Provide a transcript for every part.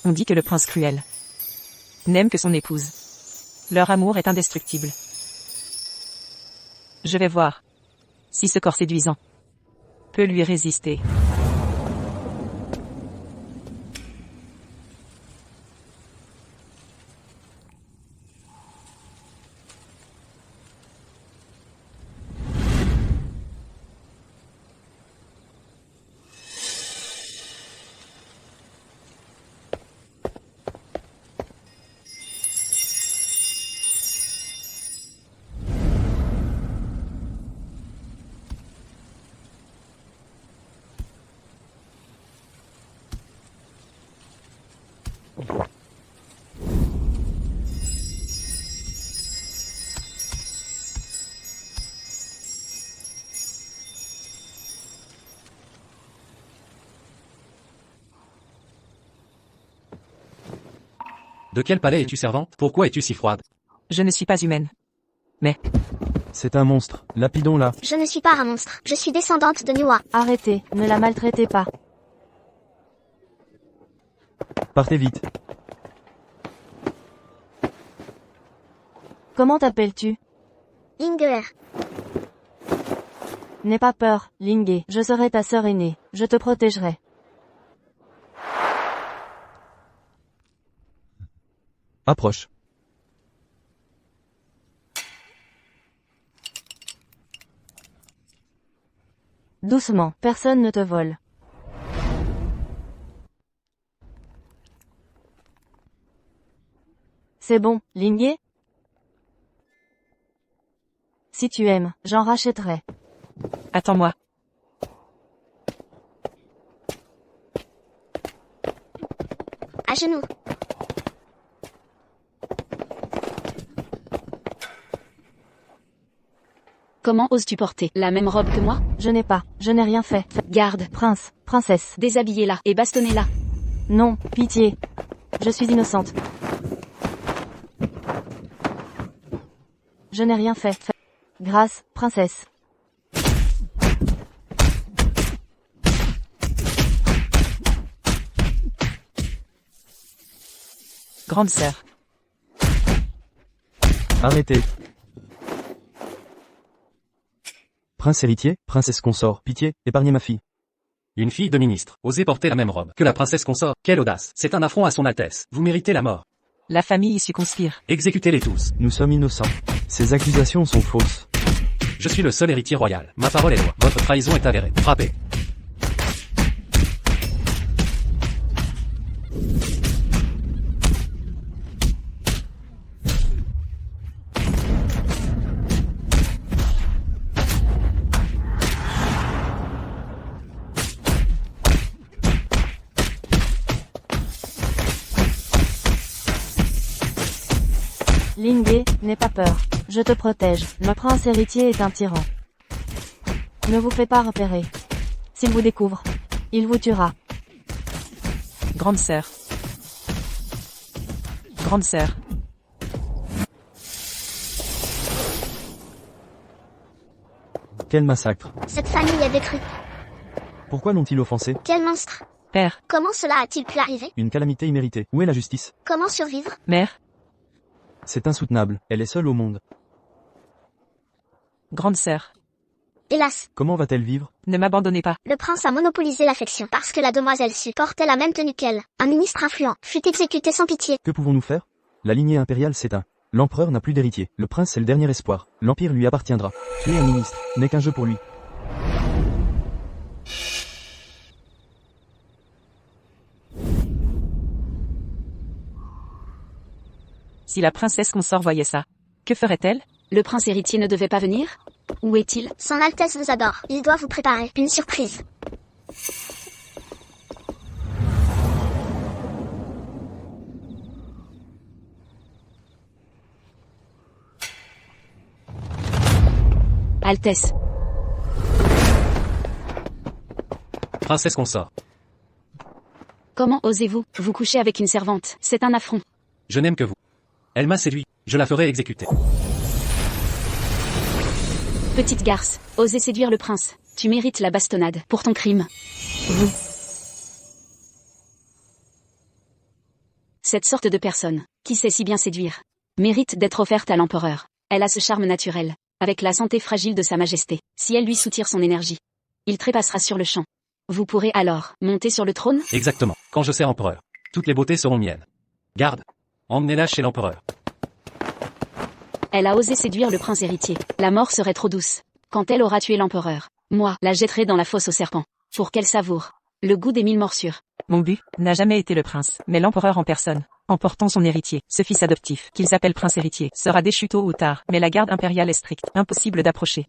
On dit que le prince cruel n'aime que son épouse. Leur amour est indestructible. Je vais voir si ce corps séduisant peut lui résister. De quel palais es-tu servante? Pourquoi es-tu si froide? Je ne suis pas humaine. Mais C'est un monstre. Lapidons-la. Je ne suis pas un monstre. Je suis descendante de Niwa. Arrêtez, ne la maltraitez pas. Partez vite. Comment t'appelles-tu? Inger. N'aie pas peur, Lingé. Je serai ta sœur aînée. Je te protégerai. Approche. Doucement, personne ne te vole. C'est bon, Lingé? Si tu aimes, j'en rachèterai. attends-moi. À genoux. Comment oses-tu porter la même robe que moi? Je n'ai rien fait. Garde, Prince, princesse. déshabillez-la et bastonnez-la. Non, pitié. Je suis innocente. Je n'ai rien fait. Grâce, princesse. Grande sœur. Arrêtez. Prince héritier, princesse consort, pitié, épargnez ma fille. Une fille de ministre, oser porter la même robe que la princesse consort, quelle audace! C'est un affront à son Altesse. Vous méritez la mort. La famille issue conspire. Exécutez-les tous. Nous sommes innocents. Ces accusations sont fausses. Je suis le seul héritier royal. Ma parole est loi. Votre trahison est avérée. Frappez. Lingé, n'aie pas peur. Je te protège. Le prince héritier est un tyran. Ne vous faites pas repérer. S'il vous découvre, il vous tuera. Grande sœur. Grande sœur. Quel massacre. Cette famille est détruite. Pourquoi l'ont-ils offensé? Quel monstre. Père. Comment cela a-t-il pu arriver? Une calamité imméritée. Où est la justice? Comment survivre? Mère. C'est insoutenable. Elle est seule au monde. Grande sœur. Hélas, Comment va-t-elle vivre? Ne m'abandonnez pas. le prince a monopolisé l'affection parce que la demoiselle Su portait la même tenue qu'elle. Un ministre influent fut exécuté sans pitié. Que pouvons-nous faire? La lignée impériale s'éteint. L'empereur n'a plus d'héritier. Le prince est le dernier espoir. L'empire lui appartiendra. Tuer un ministre n'est qu'un jeu pour lui. Si la princesse consort voyait ça, que ferait-elle? Le prince héritier ne devait pas venir? Où est-il? Son Altesse vous adore. Il doit vous préparer une surprise. Altesse. Princesse consort. Comment osez-vous vous coucher avec une servante? C'est un affront. Je n'aime que vous. Elle m'a séduit. Je la ferai exécuter. Petite garce, osez séduire le prince. Tu mérites la bastonnade pour ton crime. Cette sorte de personne, qui sait si bien séduire, mérite d'être offerte à l'empereur. Elle a ce charme naturel, avec la santé fragile de sa majesté. Si elle lui soutire son énergie, il trépassera sur le champ. Vous pourrez alors monter sur le trône? Exactement. Quand je serai empereur, toutes les beautés seront miennes. Garde, emmenez-la chez l'empereur. Elle a osé séduire le prince héritier. La mort serait trop douce. Quand elle aura tué l'empereur, moi, la jetterai dans la fosse aux serpents, pour qu'elle savoure le goût des 1000 morsures. Mon but n'a jamais été le prince, mais l'empereur en personne. Emportant son héritier, ce fils adoptif, qu'il s'appelle prince héritier, sera déchu tôt ou tard, mais la garde impériale est stricte, impossible d'approcher.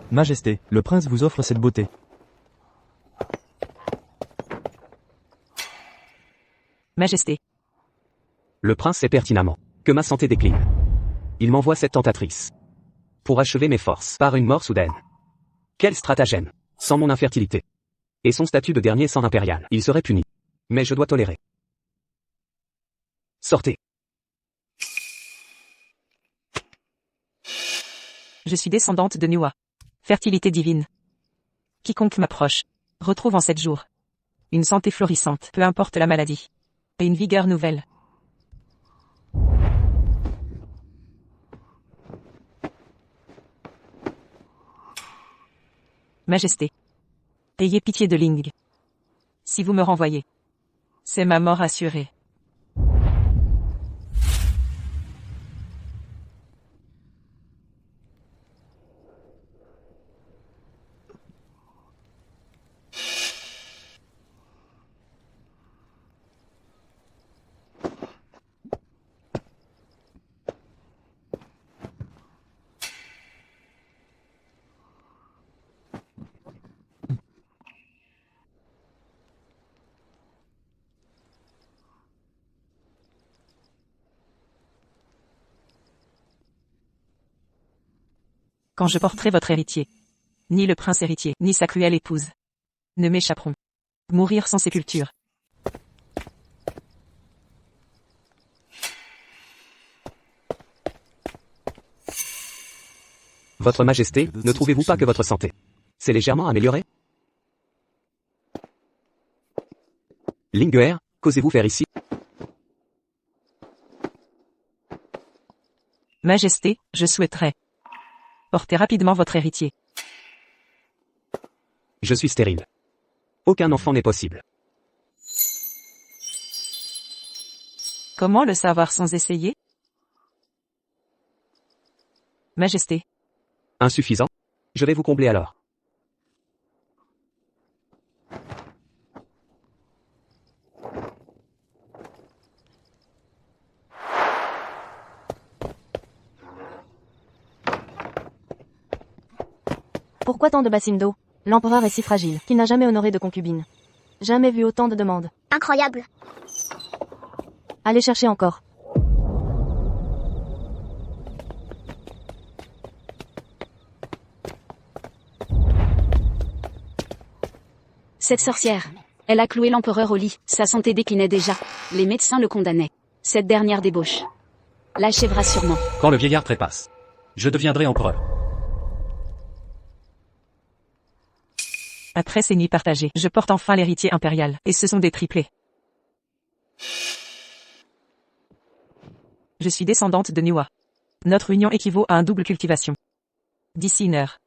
Majesté, le prince vous offre cette beauté. Majesté, Le prince sait pertinemment que ma santé décline. Il m'envoie cette tentatrice pour achever mes forces par une mort soudaine. Quel stratagème! Sans mon infertilité et son statut de dernier sang impérial, il serait puni. Mais je dois tolérer. Sortez. je suis descendante de Nuwa. Fertilité divine. Quiconque m'approche retrouve en 7 jours une santé florissante, peu importe la maladie, et une vigueur nouvelle. Majesté, ayez pitié de Ling. Si vous me renvoyez, c'est ma mort assurée. Quand je porterai votre héritier, ni le prince héritier, ni sa cruelle épouse ne m'échapperont. Mourir sans sépulture. Votre Majesté, ne trouvez-vous pas que votre santé s'est légèrement améliorée? Linguer, qu'osez-vous faire ici? Majesté, je souhaiterais porter rapidement votre héritier. Je suis stérile. Aucun enfant n'est possible. Comment le savoir sans essayer? Majesté, Insuffisant? Je vais vous combler alors. Pourquoi tant de bassines d'eau? L'empereur est si fragile qu'il n'a jamais honoré de concubine. Jamais vu autant de demandes. Incroyable. Allez chercher encore. Cette sorcière, elle a cloué l'empereur au lit, sa santé déclinait déjà. Les médecins le condamnaient. Cette dernière débauche l'achèvera sûrement. Quand le vieillard trépasse, je deviendrai empereur. après ces nuits partagées, je porte enfin l'héritier impérial, et ce sont des triplés. Je suis descendante de Nuwa. Notre union équivaut à un double cultivation. D'ici 1 heure,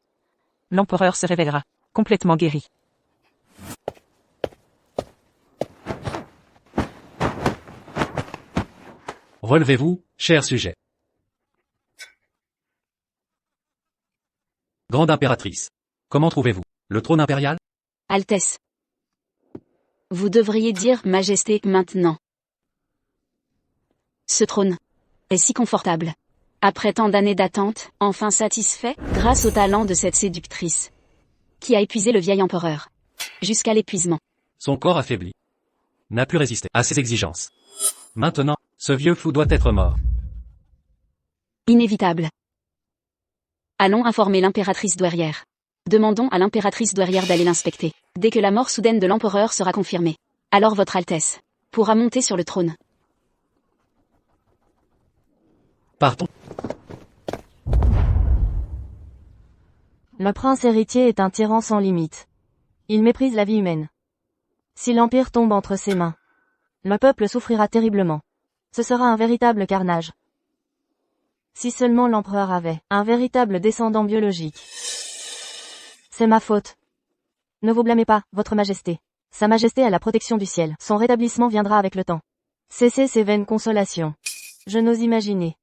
l'empereur se révélera, complètement guéri. Relevez-vous, chers sujets. Grande impératrice. Comment trouvez-vous le trône impérial? Altesse. Vous devriez dire Majesté maintenant. Ce trône est si confortable. Après tant d'années d'attente, enfin satisfait, grâce au talent de cette séductrice, qui a épuisé le vieil empereur. Jusqu'à l'épuisement. Son corps affaibli n'a pu résister à ses exigences. Maintenant, ce vieux fou doit être mort. Inévitable. Allons informer l'impératrice douairière. Demandons à l'impératrice douairière d'aller l'inspecter. Dès que la mort soudaine de l'empereur sera confirmée, alors votre Altesse pourra monter sur le trône. Partons. Le prince héritier est un tyran sans limite. Il méprise la vie humaine. Si l'Empire tombe entre ses mains, le peuple souffrira terriblement. Ce sera un véritable carnage. Si seulement l'empereur avait un véritable descendant biologique. C'est ma faute. Ne vous blâmez pas, votre majesté. Sa majesté a la protection du ciel. Son rétablissement viendra avec le temps. Cessez ces vaines consolations. Je n'ose imaginer.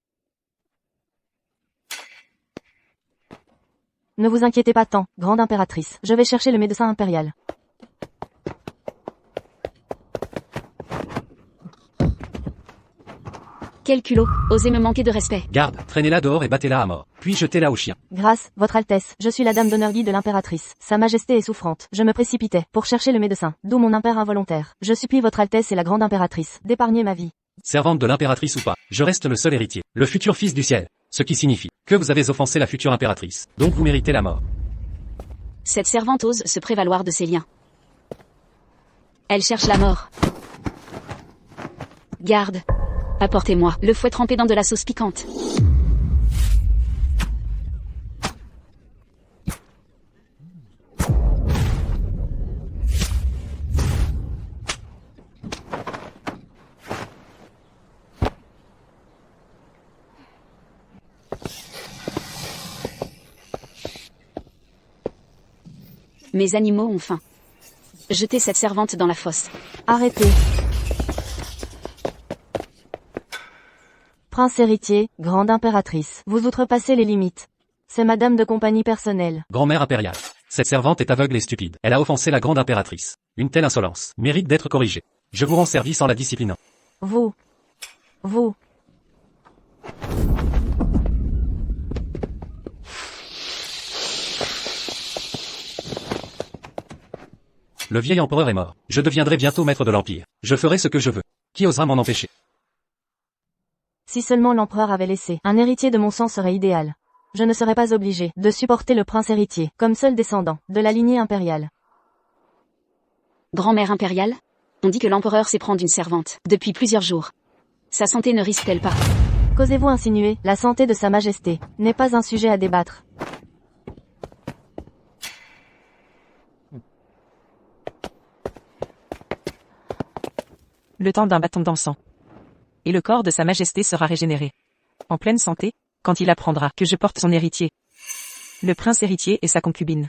Ne vous inquiétez pas tant, grande impératrice. Je vais chercher le médecin impérial. Quel culot, osez me manquer de respect. Garde, traînez-la dehors et battez-la à mort. Puis jetez-la au chien. Grâce, votre Altesse, je suis la dame d'honneur guide de l'impératrice. Sa majesté est souffrante. Je me précipitais pour chercher le médecin, d'où mon impair involontaire. Je supplie votre Altesse et la grande impératrice d'épargner ma vie. Servante de l'impératrice ou pas, je reste le seul héritier, le futur fils du ciel. Ce qui signifie que vous avez offensé la future impératrice. Donc vous méritez la mort. Cette servante ose se prévaloir de ses liens. Elle cherche la mort. Garde. Apportez-moi le fouet trempé dans de la sauce piquante. Mes animaux ont faim. Jetez cette servante dans la fosse. Arrêtez. Prince héritier, grande impératrice, vous outrepassez les limites. C'est ma dame de compagnie personnelle. Grand-mère impériale. Cette servante est aveugle et stupide. Elle a offensé la grande impératrice. Une telle insolence mérite d'être corrigée. Je vous rends service en la disciplinant. Vous. Le vieil empereur est mort. Je deviendrai bientôt maître de l'Empire. Je ferai ce que je veux. Qui osera m'en empêcher? Si seulement l'empereur avait laissé un héritier de mon sang serait idéal. Je ne serais pas obligé de supporter le prince héritier, comme seul descendant de la lignée impériale. Grand-mère impériale? On dit que l'empereur s'éprend d'une servante, depuis plusieurs jours. Sa santé ne risque-t-elle pas? Qu'osez-vous insinuer? La santé de sa majesté n'est pas un sujet à débattre. Le temps d'un bâton d'encens. Et le corps de sa majesté sera régénéré. En pleine santé, quand il apprendra que je porte son héritier. Le prince héritier et sa concubine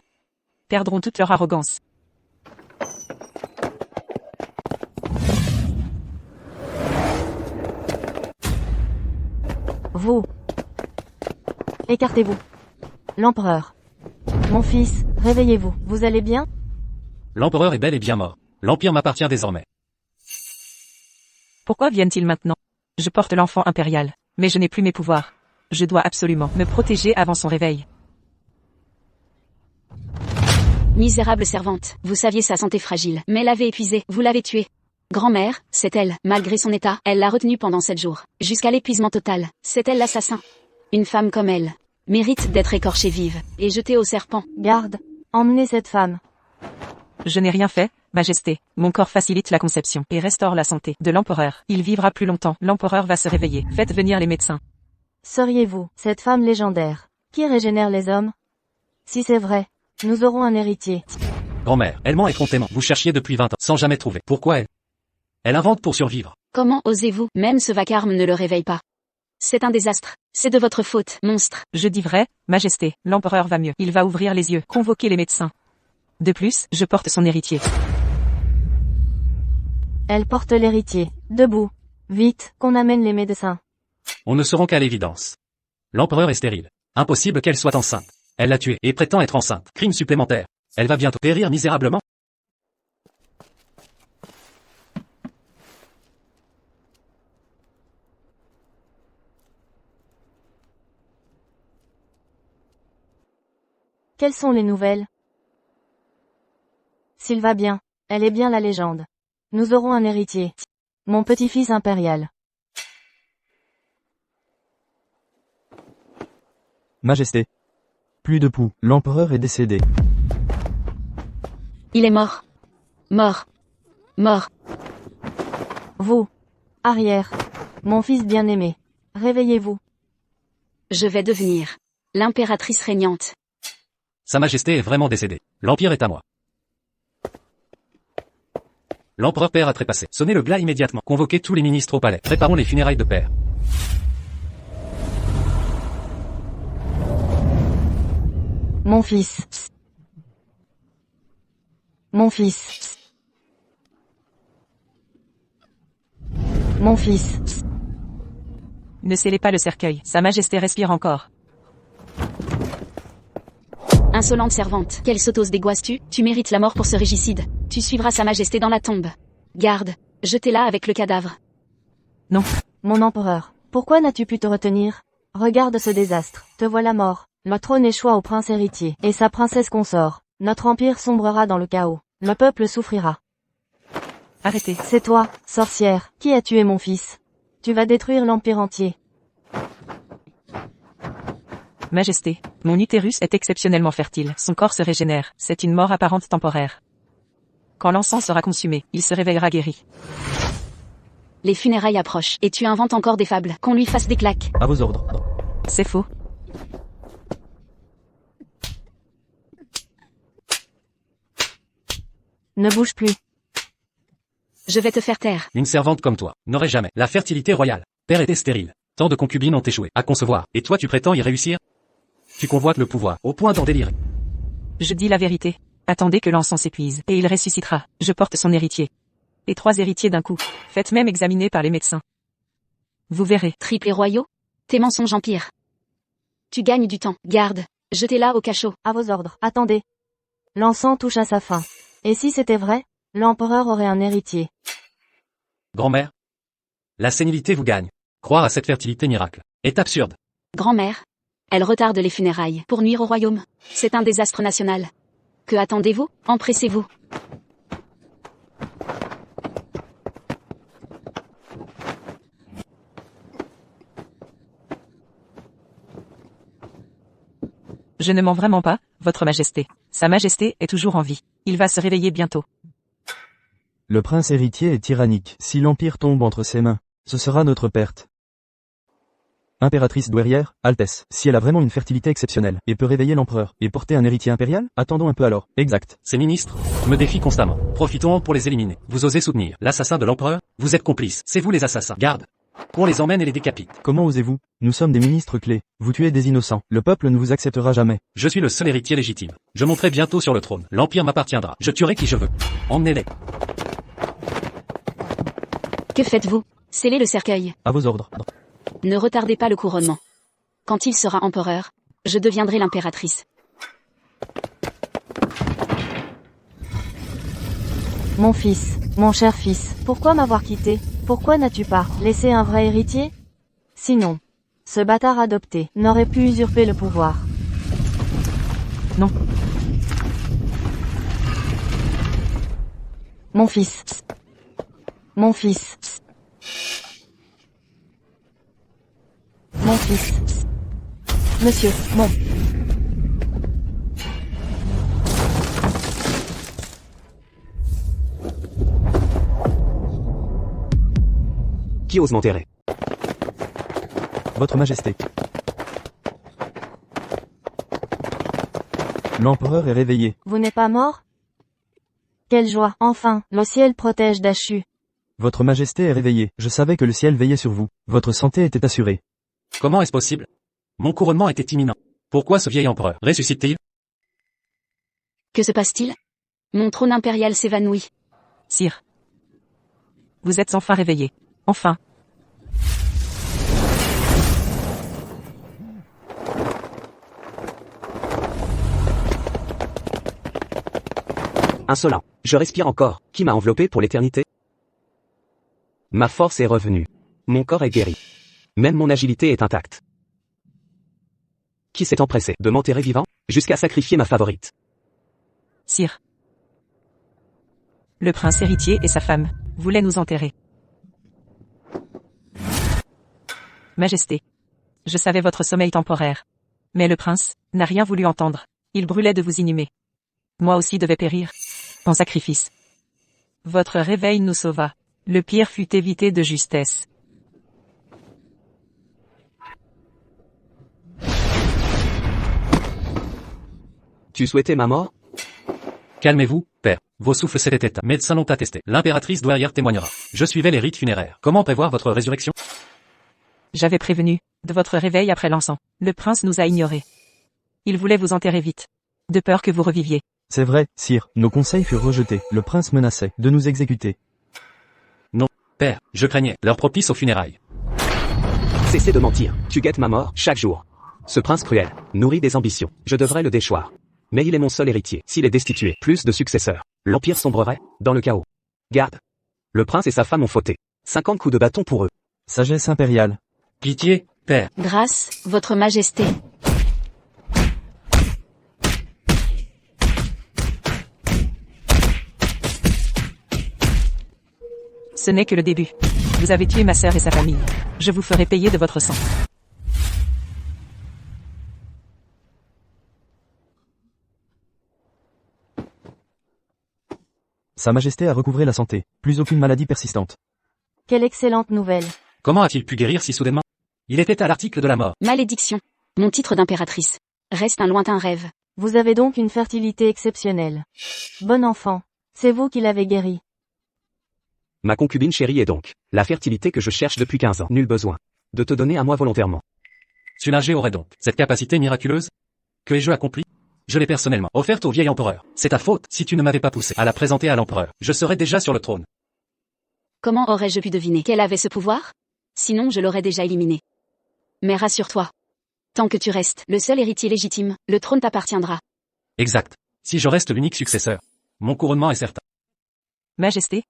perdront toute leur arrogance. Vous. Écartez-vous. L'empereur. Mon fils, réveillez-vous. Vous allez bien? L'empereur est bel et bien mort. L'Empire m'appartient désormais. Pourquoi viennent-ils maintenant? Je porte l'enfant impérial, mais je n'ai plus mes pouvoirs. Je dois absolument me protéger avant son réveil. Misérable servante, vous saviez sa santé fragile, mais l'avez épuisée, vous l'avez tuée. Grand-mère, c'est elle, malgré son état, elle l'a retenue pendant 7 jours, jusqu'à l'épuisement total. C'est elle l'assassin. Une femme comme elle mérite d'être écorchée vive et jetée au serpent. Garde. Emmenez cette femme. Je n'ai rien fait, Majesté. Mon corps facilite la conception et restaure la santé de l'empereur. Il vivra plus longtemps. L'empereur va se réveiller. Faites venir les médecins. Seriez-vous cette femme légendaire qui régénère les hommes? Si c'est vrai, nous aurons un héritier. Grand-mère, elle ment effrontément. Vous cherchiez depuis 20 ans, sans jamais trouver. Pourquoi elle? Elle invente pour survivre. Comment osez-vous? Même ce vacarme ne le réveille pas. C'est un désastre. C'est de votre faute, monstre. Je dis vrai, Majesté. L'empereur va mieux. Il va ouvrir les yeux. Convoquez les médecins. De plus, je porte son héritier. Elle porte l'héritier. Debout. Vite, qu'on amène les médecins. On ne se rend qu'à l'évidence. L'empereur est stérile. Impossible qu'elle soit enceinte. Elle l'a tuée et prétend être enceinte. Crime supplémentaire. Elle va bientôt périr misérablement. Quelles sont les nouvelles? S'il va bien, elle est bien la légende. Nous aurons un héritier. Mon petit-fils impérial. Majesté. Plus de pouls, l'empereur est décédé. Il est mort. Mort. Mort. Vous. Arrière. Mon fils bien-aimé. Réveillez-vous. Je vais devenir l'impératrice régnante. Sa Majesté est vraiment décédée. L'Empire est à moi. L'Empereur Père a trépassé. Sonnez le glas immédiatement. Convoquez tous les ministres au palais. Préparons les funérailles de Père. Mon fils. Mon fils. Mon fils. Ne scellez pas le cercueil. Sa Majesté respire encore. Insolente servante, quelle sauteuse dégoisses-tu? Tu mérites la mort pour ce régicide. Tu suivras Sa Majesté dans la tombe. Garde, jetez-la avec le cadavre. Non. Mon empereur, pourquoi n'as-tu pu te retenir? Regarde ce désastre, te voilà mort. Le trône échoit au prince héritier, et sa princesse consort. Notre empire sombrera dans le chaos. Le peuple souffrira. Arrêtez. C'est toi, sorcière, qui a tué mon fils. Tu vas détruire l'empire entier. Majesté, mon utérus est exceptionnellement fertile. Son corps se régénère. C'est une mort apparente temporaire. Quand l'encens sera consumé, il se réveillera guéri. Les funérailles approchent, et tu inventes encore des fables. Qu'on lui fasse des claques. À vos ordres. C'est faux. Ne bouge plus. Je vais te faire taire. Une servante comme toi n'aurait jamais la fertilité royale. Père était stérile. Tant de concubines ont échoué à concevoir. Et toi tu prétends y réussir? Tu convoites le pouvoir au point d'en délirer. Je dis la vérité. Attendez que l'encens s'épuise, et il ressuscitera. Je porte son héritier. Et 3 héritiers d'un coup. Faites même examiner par les médecins. Vous verrez. Triplés royaux? Tes mensonges empirent. Tu gagnes du temps. Garde, jetez-la au cachot. À vos ordres. Attendez. L'encens touche à sa fin. Et si c'était vrai, l'empereur aurait un héritier. Grand-mère, la sénilité vous gagne. Croire à cette fertilité miracle est absurde. Grand-mère, elle retarde les funérailles pour nuire au royaume. C'est un désastre national. Que attendez-vous? Empressez-vous. Je ne mens vraiment pas, Votre Majesté. Sa Majesté est toujours en vie. Il va se réveiller bientôt. Le prince héritier est tyrannique. Si l'Empire tombe entre ses mains, ce sera notre perte. Impératrice douairière, Altesse, si elle a vraiment une fertilité exceptionnelle, et peut réveiller l'empereur, et porter un héritier impérial, attendons un peu alors. Exact. Ces ministres me défient constamment. Profitons pour les éliminer. Vous osez soutenir l'assassin de l'empereur? Vous êtes complices. C'est vous les assassins. Garde. Qu'on les emmène et les décapite. Comment osez-vous? Nous sommes des ministres clés. Vous tuez des innocents. Le peuple ne vous acceptera jamais. Je suis le seul héritier légitime. Je monterai bientôt sur le trône. L'Empire m'appartiendra. Je tuerai qui je veux. Emmenez-les. Que faites-vous? Scellez le cercueil. À vos ordres. Ne retardez pas le couronnement. Quand il sera empereur, je deviendrai l'impératrice. Mon fils, mon cher fils, pourquoi m'avoir quitté? Pourquoi n'as-tu pas laissé un vrai héritier? Sinon, ce bâtard adopté n'aurait pu usurper le pouvoir. Non. Mon fils. Mon fils. Mon fils. Monsieur, mon. Qui ose m'enterrer? Votre Majesté. L'empereur est réveillé. Vous n'êtes pas mort? Quelle joie, enfin, le ciel protège Dachu. Votre Majesté est réveillée. Je savais que le ciel veillait sur vous. Votre santé était assurée. Comment est-ce possible? Mon couronnement était imminent. Pourquoi ce vieil empereur ressuscite-t-il? Que se passe-t-il? Mon trône impérial s'évanouit. Sire. Vous êtes enfin réveillé. Enfin. Insolent. Je respire encore. Qui m'a enveloppé pour l'éternité? Ma force est revenue. Mon corps est guéri. Même mon agilité est intacte. Qui s'est empressé de m'enterrer vivant, jusqu'à sacrifier ma favorite? Sire. Le prince héritier et sa femme voulaient nous enterrer. Majesté. Je savais votre sommeil temporaire. Mais le prince n'a rien voulu entendre. Il brûlait de vous inhumer. Moi aussi devais périr. En sacrifice. Votre réveil nous sauva. Le pire fut évité de justesse. Tu souhaitais ma mort? Calmez-vous, père. Vos souffles s'étaient éteints. Médecins l'ont attesté. L'impératrice douairière témoignera. Je suivais les rites funéraires. Comment prévoir votre résurrection? J'avais prévenu de votre réveil après l'encens. Le prince nous a ignorés. Il voulait vous enterrer vite. De peur que vous reviviez. C'est vrai, sire, nos conseils furent rejetés. Le prince menaçait de nous exécuter. Père, je craignais l'heure propice aux funérailles. Cessez de mentir. Tu guettes ma mort, chaque jour. Ce prince cruel, nourrit des ambitions. Je devrais le déchoir. Mais il est mon seul héritier. S'il est destitué, plus de successeurs. L'Empire sombrerait dans le chaos. Garde. Le prince et sa femme ont fauté. 50 coups de bâton pour eux. Sagesse impériale. Pitié, père. Grâce, votre majesté. Ce n'est que le début. Vous avez tué ma sœur et sa famille. Je vous ferai payer de votre sang. Sa Majesté a recouvré la santé. Plus aucune maladie persistante. Quelle excellente nouvelle. Comment a-t-il pu guérir si soudainement? Il était à l'article de la mort. Malédiction. Mon titre d'impératrice. Reste un lointain rêve. Vous avez donc une fertilité exceptionnelle. Bon enfant. C'est vous qui l'avez guéri. Ma concubine chérie est donc la fertilité que je cherche depuis 15 ans. Nul besoin de te donner à moi volontairement. Sullinger aurait donc cette capacité miraculeuse? Que ai-je accompli? Je l'ai personnellement offerte au vieil empereur. C'est ta faute. Si tu ne m'avais pas poussé à la présenter à l'empereur, je serais déjà sur le trône. Comment aurais-je pu deviner qu'elle avait ce pouvoir? Sinon je l'aurais déjà éliminée. Mais rassure-toi. Tant que tu restes le seul héritier légitime, le trône t'appartiendra. Exact. Si je reste l'unique successeur, mon couronnement est certain. Majesté.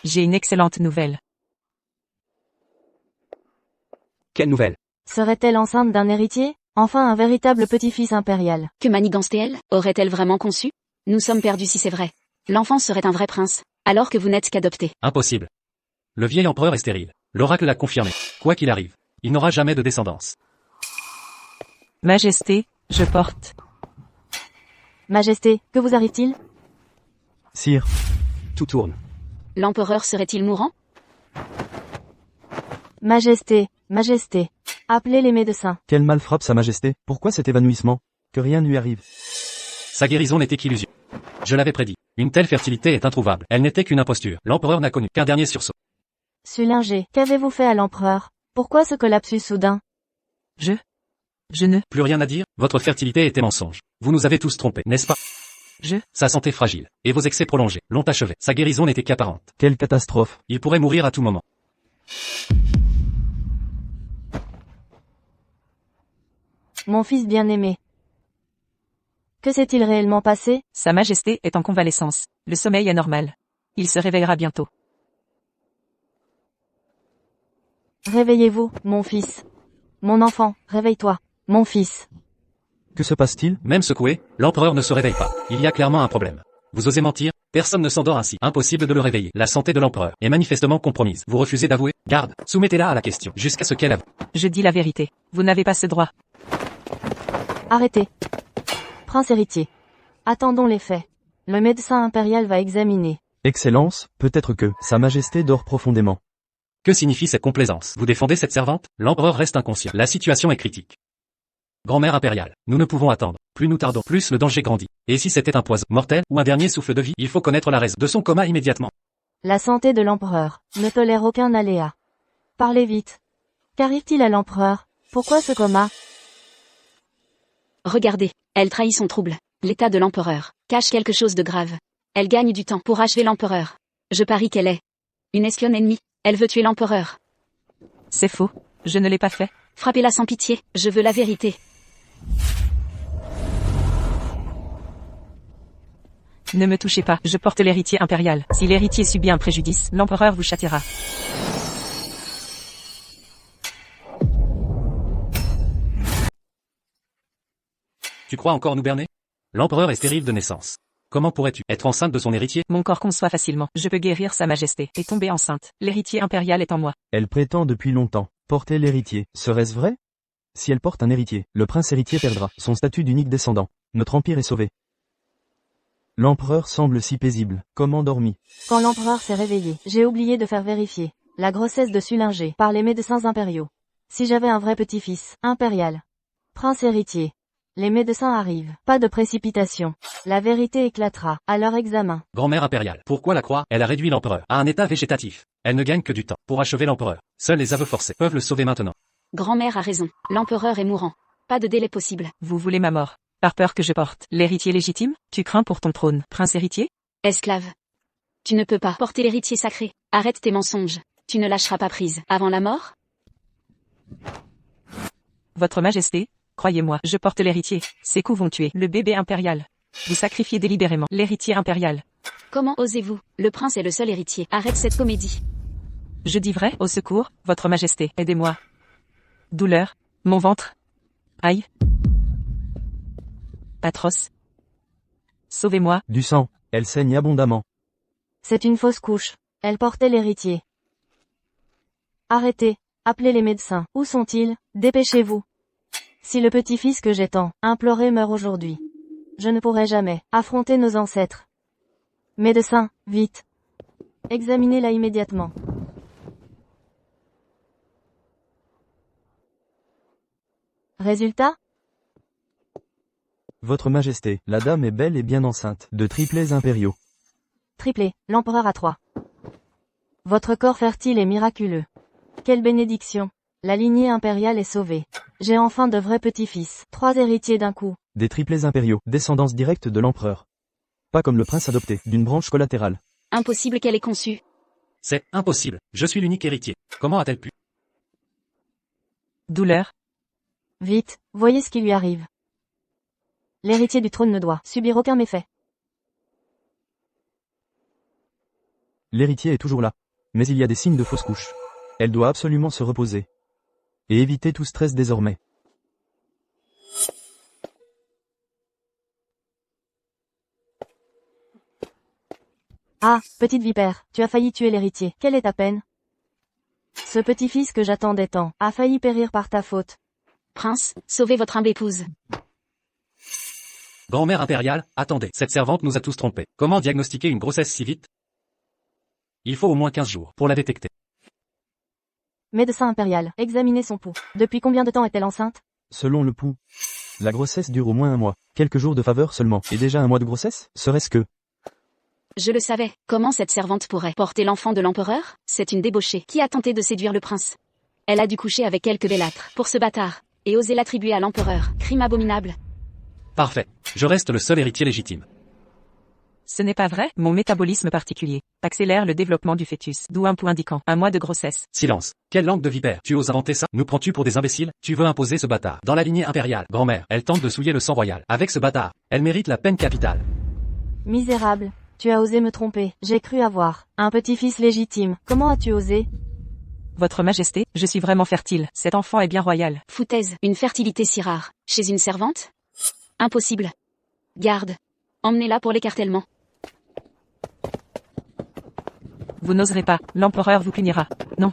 J'ai une excellente nouvelle. Quelle nouvelle? Serait-elle enceinte d'un héritier? Enfin un véritable petit-fils impérial. Que manigancerait-elle? Aurait-elle vraiment conçu? Nous sommes perdus si c'est vrai. L'enfant serait un vrai prince, alors que vous n'êtes qu'adopté. Impossible. Le vieil empereur est stérile. L'oracle l'a confirmé. Quoi qu'il arrive, il n'aura jamais de descendance. Majesté, je porte. Majesté, que vous arrive-t-il? Sire, Tout tourne. L'empereur serait-il mourant? Majesté, Majesté. Appelez les médecins. quel mal frappe Sa Majesté? Pourquoi cet évanouissement? Que rien ne lui arrive. Sa guérison n'était qu'illusion. Je l'avais prédit. Une telle fertilité est introuvable. Elle n'était qu'une imposture. L'empereur n'a connu qu'un dernier sursaut. Sullinger, qu'avez-vous fait à l'empereur? Pourquoi ce collapsus soudain? Je ne. Plus rien à dire? Votre fertilité était mensonge. Vous nous avez tous trompés, n'est-ce pas? Sa santé fragile, et vos excès prolongés, l'ont achevé. Sa guérison n'était qu'apparente. Quelle catastrophe. Il pourrait mourir à tout moment. Mon fils bien-aimé. Que s'est-il réellement passé? Sa Majesté est en convalescence. Le sommeil est normal. Il se réveillera bientôt. Réveillez-vous, mon fils. Mon enfant, réveille-toi, mon fils. Que se passe-t-il? Même secoué, l'empereur ne se réveille pas. Il y a clairement un problème. Vous osez mentir? Personne ne s'endort ainsi. Impossible de le réveiller. La santé de l'empereur est manifestement compromise. Vous refusez d'avouer? Garde, soumettez-la à la question, jusqu'à ce qu'elle avoue. Je dis la vérité. Vous n'avez pas ce droit. Arrêtez. Prince héritier. Attendons les faits. Le médecin impérial va examiner. Excellence, peut-être que Sa Majesté dort profondément. Que signifie cette complaisance? Vous défendez cette servante? L'empereur reste inconscient. La situation est critique. Grand-mère impériale, nous ne pouvons attendre. Plus nous tardons, plus le danger grandit. Et si c'était un poison mortel, ou un dernier souffle de vie, il faut connaître la raison de son coma immédiatement. La santé de l'empereur ne tolère aucun aléa. Parlez vite. Qu'arrive-t-il à l'empereur? Pourquoi ce coma? Regardez, elle trahit son trouble. L'état de l'empereur cache quelque chose de grave. Elle gagne du temps pour achever l'empereur. Je parie qu'elle est une espionne ennemie. Elle veut tuer l'empereur. C'est faux. Je ne l'ai pas fait. Frappez-la sans pitié, je veux la vérité. Ne me touchez pas. Je porte l'héritier impérial. Si l'héritier subit un préjudice, l'empereur vous châtiera. Tu crois encore nous berner? L'empereur est stérile de naissance. Comment pourrais-tu être enceinte de son héritier? Mon corps conçoit facilement. Je peux guérir Sa Majesté et tomber enceinte. L'héritier impérial est en moi. Elle prétend depuis longtemps porter l'héritier. Serait-ce vrai? Si elle porte un héritier, le prince héritier perdra son statut d'unique descendant. Notre empire est sauvé. L'empereur semble si paisible, comme endormi. Quand l'empereur s'est réveillé, j'ai oublié de faire vérifier la grossesse de Sullinger par les médecins impériaux. Si j'avais un vrai petit-fils, impérial, prince héritier, Les médecins arrivent. Pas de précipitation. La vérité éclatera à leur examen. Grand-mère impériale. Pourquoi la croix? Elle a réduit l'empereur à un état végétatif. Elle ne gagne que du temps pour achever l'empereur. Seuls les aveux forcés peuvent le sauver maintenant. Grand-mère a raison. L'empereur est mourant. Pas de délai possible. Vous voulez ma mort. Par peur que je porte l'héritier légitime? Tu crains pour ton trône, prince héritier? Esclave. Tu ne peux pas porter l'héritier sacré. Arrête tes mensonges. Tu ne lâcheras pas prise. Avant la mort? Votre Majesté, croyez-moi, je porte l'héritier. Ces coups vont tuer le bébé impérial. Vous sacrifiez délibérément l'héritier impérial. Comment osez-vous? Le prince est le seul héritier. Arrête cette comédie. Je dis vrai, au secours, votre Majesté, aidez-moi. Douleur, mon ventre. Aïe. Atroce. Sauvez-moi. Du sang. Elle saigne abondamment. C'est une fausse couche. Elle portait l'héritier. Arrêtez. Appelez les médecins. Où sont-ils? Dépêchez-vous. Si le petit-fils que j'ai tant imploré meurt aujourd'hui, je ne pourrai jamais affronter nos ancêtres. Médecins, vite. Examinez-la immédiatement. Résultat? Votre Majesté, la dame est belle et bien enceinte, de triplés impériaux. Triplé, l'empereur a 3. Votre corps fertile est miraculeux. Quelle bénédiction. La lignée impériale est sauvée. J'ai enfin de vrais petits-fils. 3 héritiers d'un coup. Des triplés impériaux, descendance directe de l'empereur. Pas comme le prince adopté, d'une branche collatérale. Impossible qu'elle ait conçu. C'est impossible. Je suis l'unique héritier. Comment a-t-elle pu? Douleur. Vite, voyez ce qui lui arrive. L'héritier du trône ne doit subir aucun méfait. L'héritier est toujours là. Mais il y a des signes de fausse couche. Elle doit absolument se reposer. Et éviter tout stress désormais. Ah, petite vipère, tu as failli tuer l'héritier. Quelle est ta peine? Ce petit-fils que j'attendais tant a failli périr par ta faute. Prince, sauvez votre humble épouse. Grand-mère impériale, attendez. Cette servante nous a tous trompés. Comment diagnostiquer une grossesse si vite? Il faut au moins 15 jours pour la détecter. Médecin impérial, examinez son pouls. Depuis combien de temps est-elle enceinte? Selon le pouls. La grossesse dure au moins 1 mois. Quelques jours de faveur seulement. Et déjà 1 mois de grossesse? Serait-ce que... Je le savais. Comment cette servante pourrait porter l'enfant de l'empereur? C'est une débauchée qui a tenté de séduire le prince. Elle a dû coucher avec quelques bellâtres pour ce bâtard, et oser l'attribuer à l'empereur. Crime abominable. Parfait. Je reste le seul héritier légitime. Ce n'est pas vrai, mon métabolisme particulier accélère le développement du fœtus, d'où un pouls indiquant 1 mois de grossesse. Silence. Quelle langue de vipère? Tu oses inventer ça? Nous prends-tu pour des imbéciles? Tu veux imposer ce bâtard dans la lignée impériale. Grand-mère, elle tente de souiller le sang royal. Avec ce bâtard, elle mérite la peine capitale. Misérable. Tu as osé me tromper. J'ai cru avoir un petit-fils légitime. Comment as-tu osé? Votre Majesté, je suis vraiment fertile. Cet enfant est bien royal. Foutaise. Une fertilité si rare. Chez une servante? Impossible. Garde. Emmenez-la pour l'écartèlement. Vous n'oserez pas, l'empereur vous punira. Non.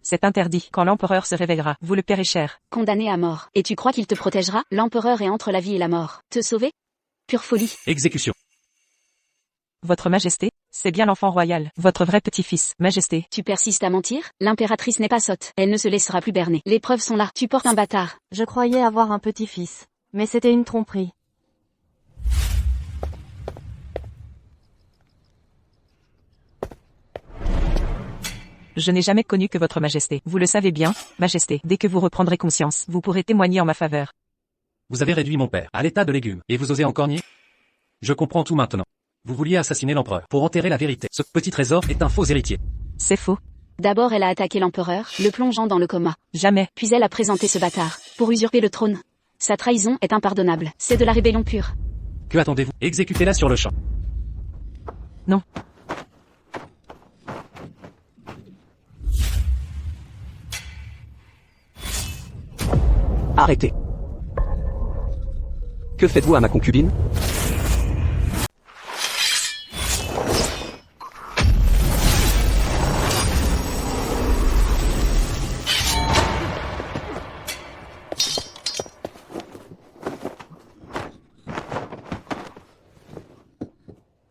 C'est interdit. Quand l'empereur se réveillera, vous le paierez cher. Condamné à mort. Et tu crois qu'il te protégera? L'empereur est entre la vie et la mort. Te sauver? Pure folie. Exécution. Votre Majesté, c'est bien l'enfant royal, votre vrai petit-fils, Majesté. Tu persistes à mentir? L'impératrice n'est pas sotte. Elle ne se laissera plus berner. Les preuves sont là. Tu portes un bâtard. Je croyais avoir un petit-fils. Mais c'était une tromperie. Je n'ai jamais connu que votre Majesté. Vous le savez bien, Majesté. Dès que vous reprendrez conscience, vous pourrez témoigner en ma faveur. Vous avez réduit mon père à l'état de légume, et vous osez encore nier? Je comprends tout maintenant. Vous vouliez assassiner l'empereur pour enterrer la vérité. Ce petit trésor est un faux héritier. C'est faux. D'abord elle a attaqué l'empereur, le plongeant dans le coma. Jamais. Puis elle a présenté ce bâtard, pour usurper le trône. Sa trahison est impardonnable. C'est de la rébellion pure. Que attendez-vous? Exécutez-la sur le champ. Non. Arrêtez. Que faites-vous à ma concubine?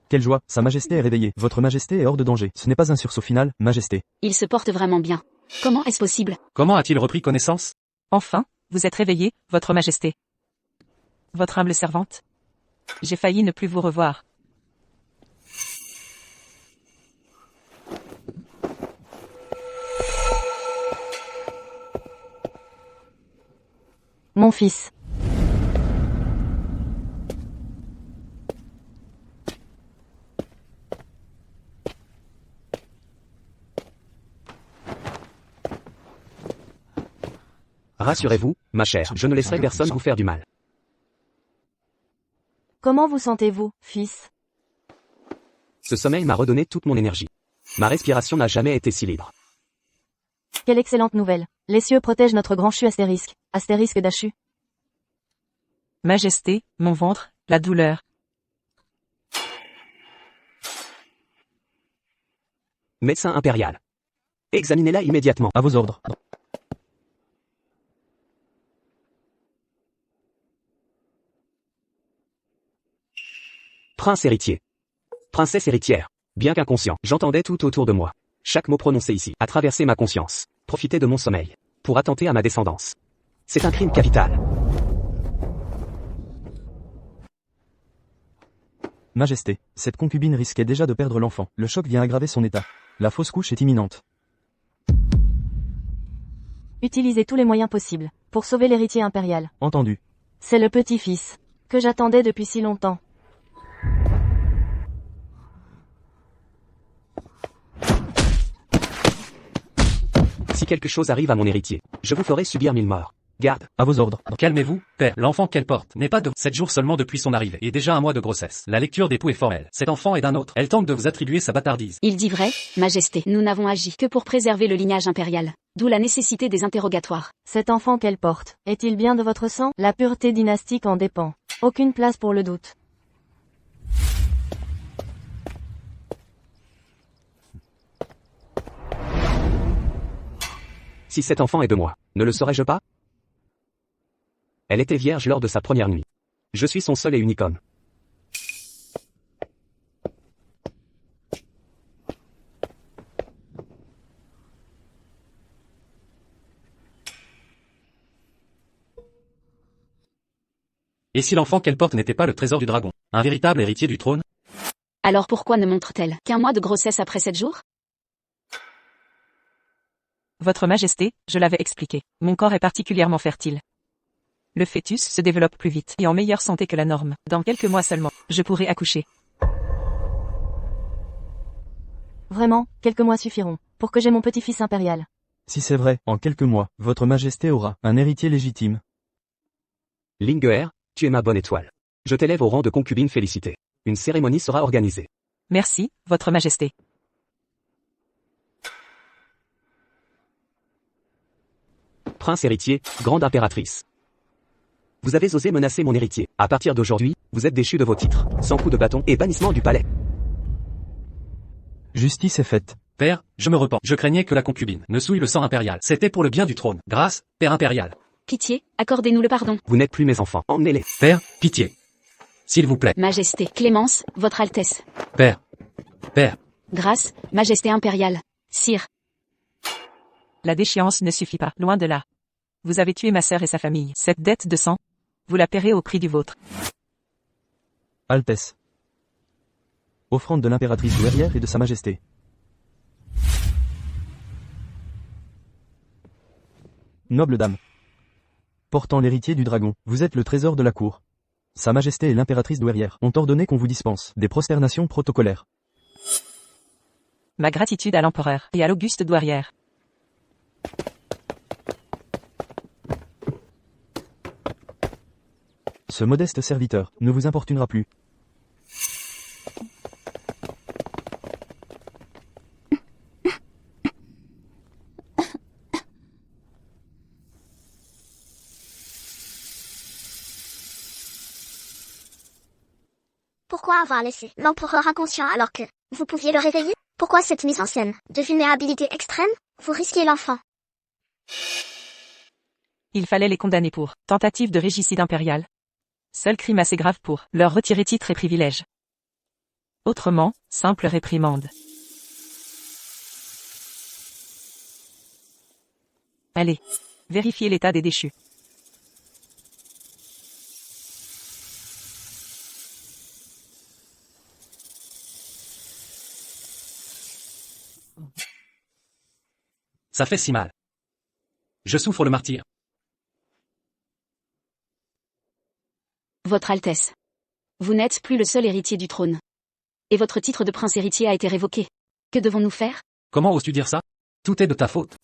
Quelle joie, Sa Majesté est réveillée. Votre Majesté est hors de danger. Ce n'est pas un sursaut final, Majesté. Il se porte vraiment bien. Comment est-ce possible? Comment a-t-il repris connaissance? Enfin, vous êtes réveillé, votre majesté. Votre humble servante. J'ai failli ne plus vous revoir. Mon fils. Rassurez-vous, ma chère, je ne laisserai personne vous faire du mal. Comment vous sentez-vous, fils? Ce sommeil m'a redonné toute mon énergie. Ma respiration n'a jamais été si libre. Quelle excellente nouvelle. Les cieux protègent notre grand chu astérisque. Astérisque d'Achu. Majesté, mon ventre, la douleur. Médecin impérial. Examinez-la immédiatement. À vos ordres. Prince héritier. Princesse héritière. Bien qu'inconscient, j'entendais tout autour de moi. Chaque mot prononcé ici a traversé ma conscience. Profiter de mon sommeil. Pour attenter à ma descendance. C'est un crime capital. Majesté, cette concubine risquait déjà de perdre l'enfant. Le choc vient aggraver son état. La fausse couche est imminente. Utilisez tous les moyens possibles pour sauver l'héritier impérial. Entendu. C'est le petit-fils que j'attendais depuis si longtemps. Si quelque chose arrive à mon héritier, je vous ferai subir 1000 morts. Garde. À vos ordres. Calmez-vous, père. L'enfant qu'elle porte n'est pas de 7 jours seulement depuis son arrivée, et déjà un mois de grossesse. La lecture des poux est formelle. Cet enfant est d'un autre. Elle tente de vous attribuer sa bâtardise. Il dit vrai, Majesté. Nous n'avons agi que pour préserver le lignage impérial. D'où la nécessité des interrogatoires. Cet enfant qu'elle porte, est-il bien de votre sang? La pureté dynastique en dépend. Aucune place pour le doute. Si cet enfant est de moi, ne le saurais-je pas? Elle était vierge lors de sa première nuit. Je suis son seul et unique homme. Et si l'enfant qu'elle porte n'était pas le trésor du dragon, un véritable héritier du trône? Alors pourquoi ne montre-t-elle qu'un mois de grossesse après 7 jours? Votre majesté, je l'avais expliqué. Mon corps est particulièrement fertile. Le fœtus se développe plus vite et en meilleure santé que la norme. Dans quelques mois seulement, je pourrai accoucher. Vraiment, quelques mois suffiront pour que j'aie mon petit-fils impérial. Si c'est vrai, en quelques mois, votre majesté aura un héritier légitime. Linguer, tu es ma bonne étoile. Je t'élève au rang de concubine félicitée. Une cérémonie sera organisée. Merci, votre majesté. Prince héritier, grande impératrice. Vous avez osé menacer mon héritier. À partir d'aujourd'hui, vous êtes déchu de vos titres, sans coup de bâton et bannissement du palais. Justice est faite. Père, je me repens. Je craignais que la concubine ne souille le sang impérial. C'était pour le bien du trône. Grâce, père impérial. Pitié, accordez-nous le pardon. Vous n'êtes plus mes enfants, emmenez-les. Père, pitié. S'il vous plaît. Majesté, Clémence, votre Altesse. Père. Père. Grâce, Majesté impériale. Sire. La déchéance ne suffit pas, loin de là. Vous avez tué ma sœur et sa famille. Cette dette de sang, vous la paierez au prix du vôtre. Altesse. Offrande de l'impératrice douairière et de sa majesté. Noble dame. Portant l'héritier du dragon, vous êtes le trésor de la cour. Sa majesté et l'impératrice douairière ont ordonné qu'on vous dispense des prosternations protocolaires. Ma gratitude à l'empereur et à l'auguste douairière. Ce modeste serviteur ne vous importunera plus. Pourquoi avoir laissé l'empereur inconscient alors que vous pouviez le réveiller? Pourquoi cette mise en scène de vulnérabilité extrême? Vous risquez l'enfant. Il fallait les condamner pour tentative de régicide impérial. Seul crime assez grave pour leur retirer titres et privilèges. Autrement, simple réprimande. Allez. Vérifiez l'état des déchus. Ça fait si mal. Je souffre le martyre. Votre Altesse. Vous n'êtes plus le seul héritier du trône. Et votre titre de prince héritier a été révoqué. Que devons-nous faire? Comment oses-tu dire ça? Tout est de ta faute.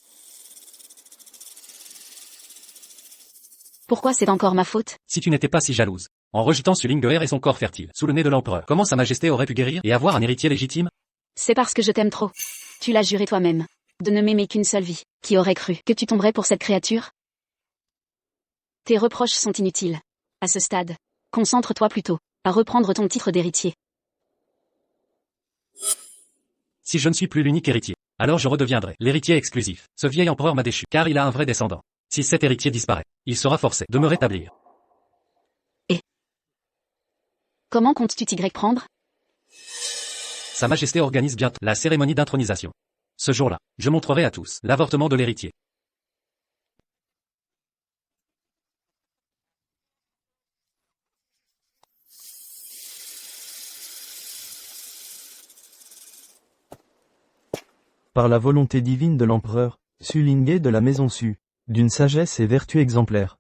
Pourquoi c'est encore ma faute? Si tu n'étais pas si jalouse. En rejetant Sulinguer et son corps fertile, sous le nez de l'empereur, comment sa majesté aurait pu guérir et avoir un héritier légitime? C'est parce que je t'aime trop. Tu l'as juré toi-même. De ne m'aimer qu'une seule vie. Qui aurait cru que tu tomberais pour cette créature? Tes reproches sont inutiles. À ce stade, concentre-toi plutôt à reprendre ton titre d'héritier. Si je ne suis plus l'unique héritier, alors je redeviendrai l'héritier exclusif. Ce vieil empereur m'a déchu, car il a un vrai descendant. Si cet héritier disparaît, il sera forcé de me rétablir. Comment comptes-tu t'y prendre? Sa majesté organise bientôt la cérémonie d'intronisation. Ce jour-là, je montrerai à tous l'avortement de l'héritier. Par la volonté divine de l'empereur, Sulingue de la maison Su, d'une sagesse et vertu exemplaires,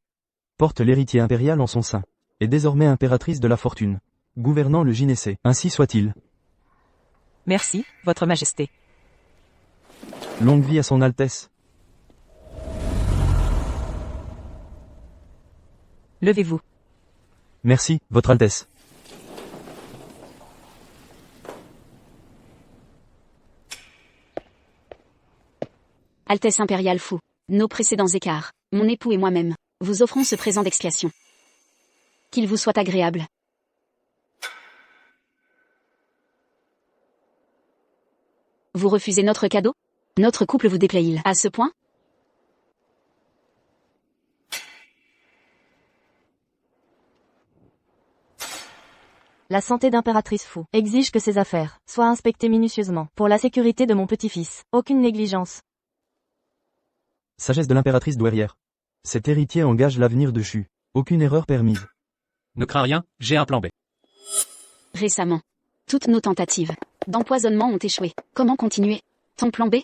porte l'héritier impérial en son sein, et désormais impératrice de la fortune, gouvernant le Gynécée. Ainsi soit-il. Merci, votre majesté. Longue vie à son Altesse. Levez-vous. Merci, votre Altesse. Altesse impériale fou. Nos précédents écarts, mon époux et moi-même, vous offrons ce présent d'expiation. Qu'il vous soit agréable. Vous refusez notre cadeau? Notre couple vous déplaît-il à ce point? La santé d'impératrice fou exige que ses affaires soient inspectées minutieusement pour la sécurité de mon petit-fils. Aucune négligence. Sagesse de l'impératrice douairière. Cet héritier engage l'avenir de Chu. Aucune erreur permise. Ne crains rien, j'ai un plan B. Récemment, toutes nos tentatives d'empoisonnement ont échoué. Comment continuer? Ton plan B?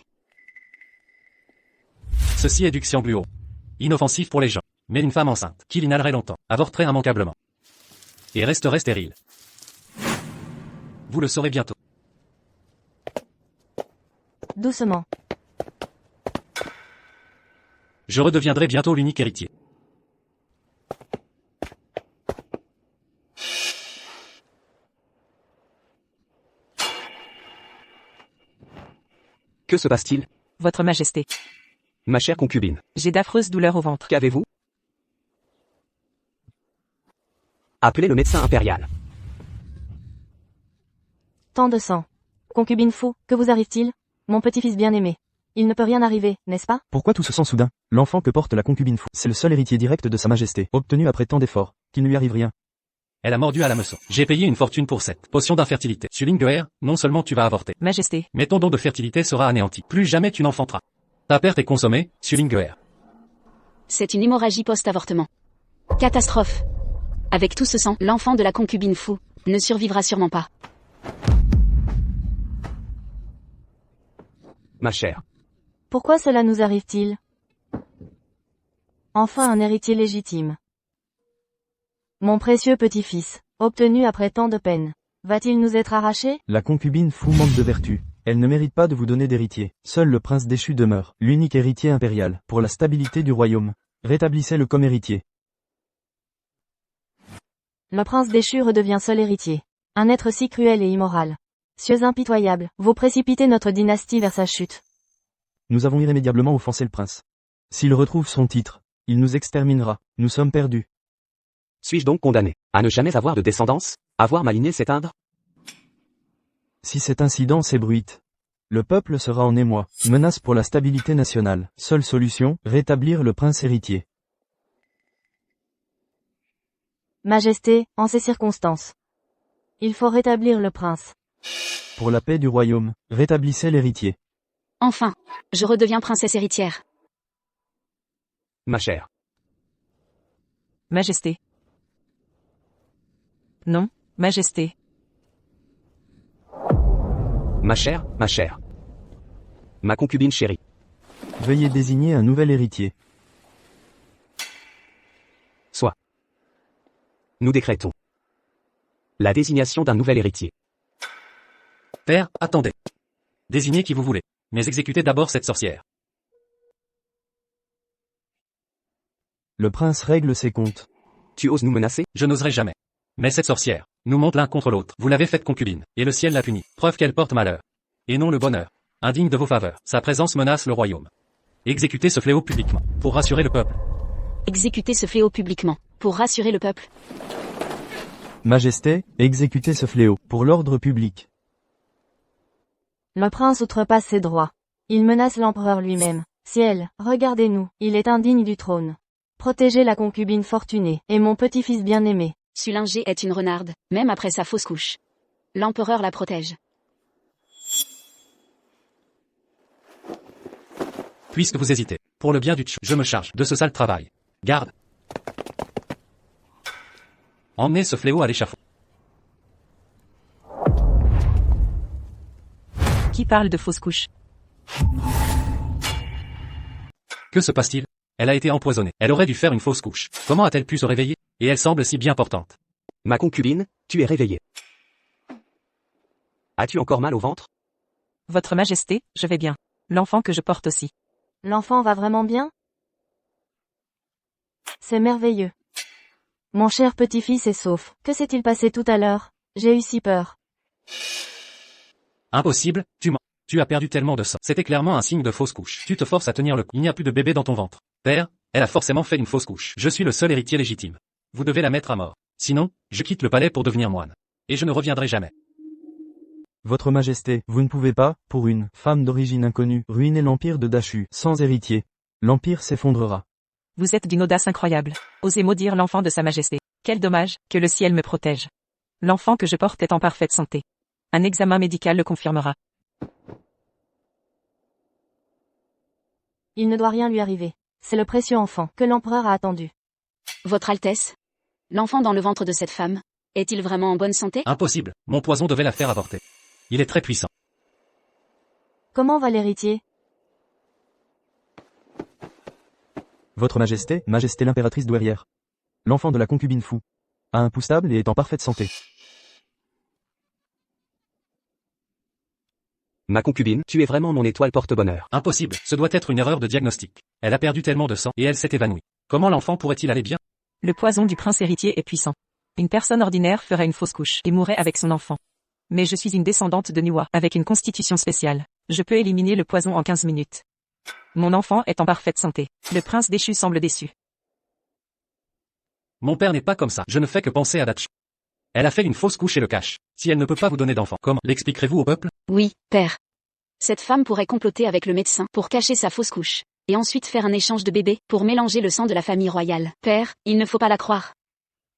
Ceci est du xiangluo. Inoffensif pour les gens. Mais une femme enceinte, qui l'inhalerait longtemps, avorterait immanquablement. Et resterait stérile. Vous le saurez bientôt. Doucement. Je redeviendrai bientôt l'unique héritier. Que se passe-t-il? Votre majesté. Ma chère concubine. J'ai d'affreuses douleurs au ventre. Qu'avez-vous? Appelez le médecin impérial. Tant de sang. Concubine fou, que vous arrive-t-il? Mon petit-fils bien-aimé. Il ne peut rien arriver, n'est-ce pas? Pourquoi tout ce sang soudain? L'enfant que porte la concubine fou, c'est le seul héritier direct de sa majesté, obtenu après tant d'efforts, qu'il ne lui arrive rien. Elle a mordu à l'hameçon. J'ai payé une fortune pour cette potion d'infertilité. Sulinguer, non seulement tu vas avorter, Majesté. mais ton don de fertilité sera anéanti. Plus jamais tu n'enfanteras. Ta perte est consommée, Sulinguer. C'est une hémorragie post-avortement. Catastrophe. Avec tout ce sang, l'enfant de la concubine fou ne survivra sûrement pas. Ma chère. Pourquoi cela nous arrive-t-il? Enfin un héritier légitime. Mon précieux petit-fils, obtenu après tant de peine, va-t-il nous être arraché? La concubine fou manque de vertu. Elle ne mérite pas de vous donner d'héritier. Seul le prince déchu demeure, l'unique héritier impérial, pour la stabilité du royaume. Rétablissez-le comme héritier. Le prince déchu redevient seul héritier. Un être si cruel et immoral. Cieux impitoyables, vous précipitez notre dynastie vers sa chute. Nous avons irrémédiablement offensé le prince. S'il retrouve son titre, il nous exterminera. Nous sommes perdus. Suis-je donc condamné à ne jamais avoir de descendance? À voir ma lignée s'éteindre? Si cet incident s'ébruite, le peuple sera en émoi. Menace pour la stabilité nationale. Seule solution, rétablir le prince héritier. Majesté, en ces circonstances. Il faut rétablir le prince. Pour la paix du royaume, rétablissez l'héritier. Enfin, je redeviens princesse héritière. Ma chère. Majesté. Non, Majesté. Ma chère, ma chère. Ma concubine chérie. Veuillez désigner un nouvel héritier. Soit. Nous décrétons la désignation d'un nouvel héritier. Père, attendez. Désignez qui vous voulez, mais exécutez d'abord cette sorcière. Le prince règle ses comptes. Tu oses nous menacer? Je n'oserai jamais. Mais cette sorcière nous monte l'un contre l'autre. Vous l'avez faite concubine, et le ciel l'a punie. Preuve qu'elle porte malheur. Et non le bonheur. Indigne de vos faveurs. Sa présence menace le royaume. Exécutez ce fléau publiquement, pour rassurer le peuple. Exécutez ce fléau publiquement, pour rassurer le peuple. Majesté, exécutez ce fléau, pour l'ordre public. Le prince outrepasse ses droits. Il menace l'empereur lui-même. Ciel, regardez-nous, il est indigne du trône. Protégez la concubine fortunée, et mon petit-fils bien-aimé. Sullinger est une renarde, même après sa fausse couche. L'empereur la protège. Puisque vous hésitez, pour le bien du Tchou, je me charge de ce sale travail. Garde. Emmenez ce fléau à l'échafaud. Qui parle de fausse couche? Que se passe-t-il? Elle a été empoisonnée. Elle aurait dû faire une fausse couche. Comment a-t-elle pu se réveiller? Et elle semble si bien portante. Ma concubine, tu es réveillée. As-tu encore mal au ventre? Votre Majesté, je vais bien. L'enfant que je porte aussi. L'enfant va vraiment bien? C'est merveilleux. Mon cher petit-fils est sauf. Que s'est-il passé tout à l'heure? J'ai eu si peur. Impossible, tu mens. Tu as perdu tellement de sang. C'était clairement un signe de fausse couche. Tu te forces à tenir le coup. Il n'y a plus de bébé dans ton ventre. Père, elle a forcément fait une fausse couche. Je suis le seul héritier légitime. Vous devez la mettre à mort. Sinon, je quitte le palais pour devenir moine. Et je ne reviendrai jamais. Votre Majesté, vous ne pouvez pas, pour une femme d'origine inconnue, ruiner l'empire de Dachu, sans héritier. L'empire s'effondrera. Vous êtes d'une audace incroyable. Osez maudire l'enfant de Sa Majesté. Quel dommage, que le ciel me protège. L'enfant que je porte est en parfaite santé. Un examen médical le confirmera. Il ne doit rien lui arriver. C'est le précieux enfant que l'empereur a attendu. Votre Altesse? L'enfant dans le ventre de cette femme, est-il vraiment en bonne santé? Impossible, mon poison devait la faire avorter. Il est très puissant. Comment va l'héritier? Votre Majesté, Majesté l'impératrice douairière. L'enfant de la concubine fou. A un pouls stable et est en parfaite santé. Ma concubine, tu es vraiment mon étoile porte-bonheur. Impossible, ce doit être une erreur de diagnostic. Elle a perdu tellement de sang et elle s'est évanouie. Comment l'enfant pourrait-il aller bien? Le poison du prince héritier est puissant. Une personne ordinaire ferait une fausse couche et mourrait avec son enfant. Mais je suis une descendante de Niwa, avec une constitution spéciale. Je peux éliminer le poison en 15 minutes. Mon enfant est en parfaite santé. Le prince déchu semble déçu. Mon père n'est pas comme ça. Je ne fais que penser à Dachu. Elle a fait une fausse couche et le cache. Si elle ne peut pas vous donner d'enfant, comment l'expliquerez-vous au peuple? Oui, père. Cette femme pourrait comploter avec le médecin pour cacher sa fausse couche. Et ensuite faire un échange de bébés pour mélanger le sang de la famille royale. Père, il ne faut pas la croire.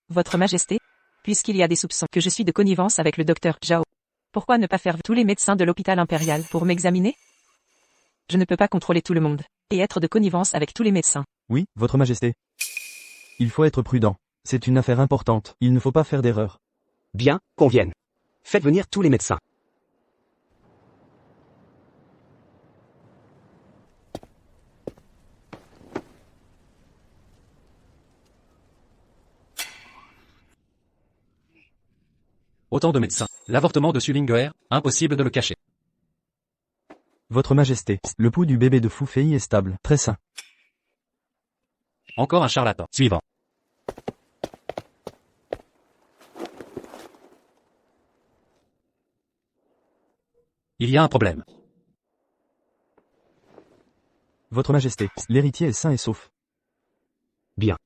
Votre Majesté, puisqu'il y a des soupçons que je suis de connivence avec le docteur Zhao, pourquoi ne pas faire tous les médecins de l'hôpital impérial pour m'examiner? Je ne peux pas contrôler tout le monde, et être de connivence avec tous les médecins. Oui, Votre Majesté. Il faut être prudent. C'est une affaire importante. Il ne faut pas faire d'erreur. Bien, qu'on vienne. Faites venir tous les médecins. Autant de médecins. L'avortement de Sullinger, impossible de le cacher. Votre Majesté, le pouls du bébé de Fu Fei est stable, très sain. Encore un charlatan. Suivant. Il y a un problème. Votre Majesté, l'héritier est sain et sauf. Bien.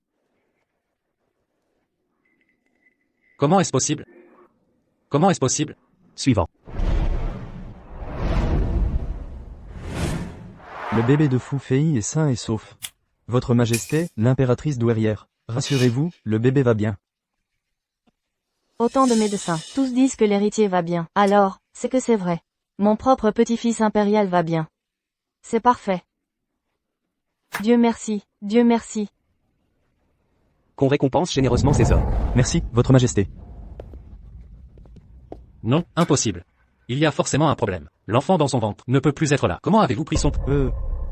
Comment est-ce possible? Comment est-ce possible? Suivant. Le bébé de Fu Fei est sain et sauf. Votre Majesté, l'impératrice douairière. Rassurez-vous, le bébé va bien. Autant de médecins, tous disent que l'héritier va bien. Alors, c'est que c'est vrai. Mon propre petit-fils impérial va bien. C'est parfait. Dieu merci, Dieu merci. Qu'on récompense généreusement ces hommes. Merci, votre majesté. Non, impossible. Il y a forcément un problème. L'enfant dans son ventre ne peut plus être là. Comment avez-vous pris son...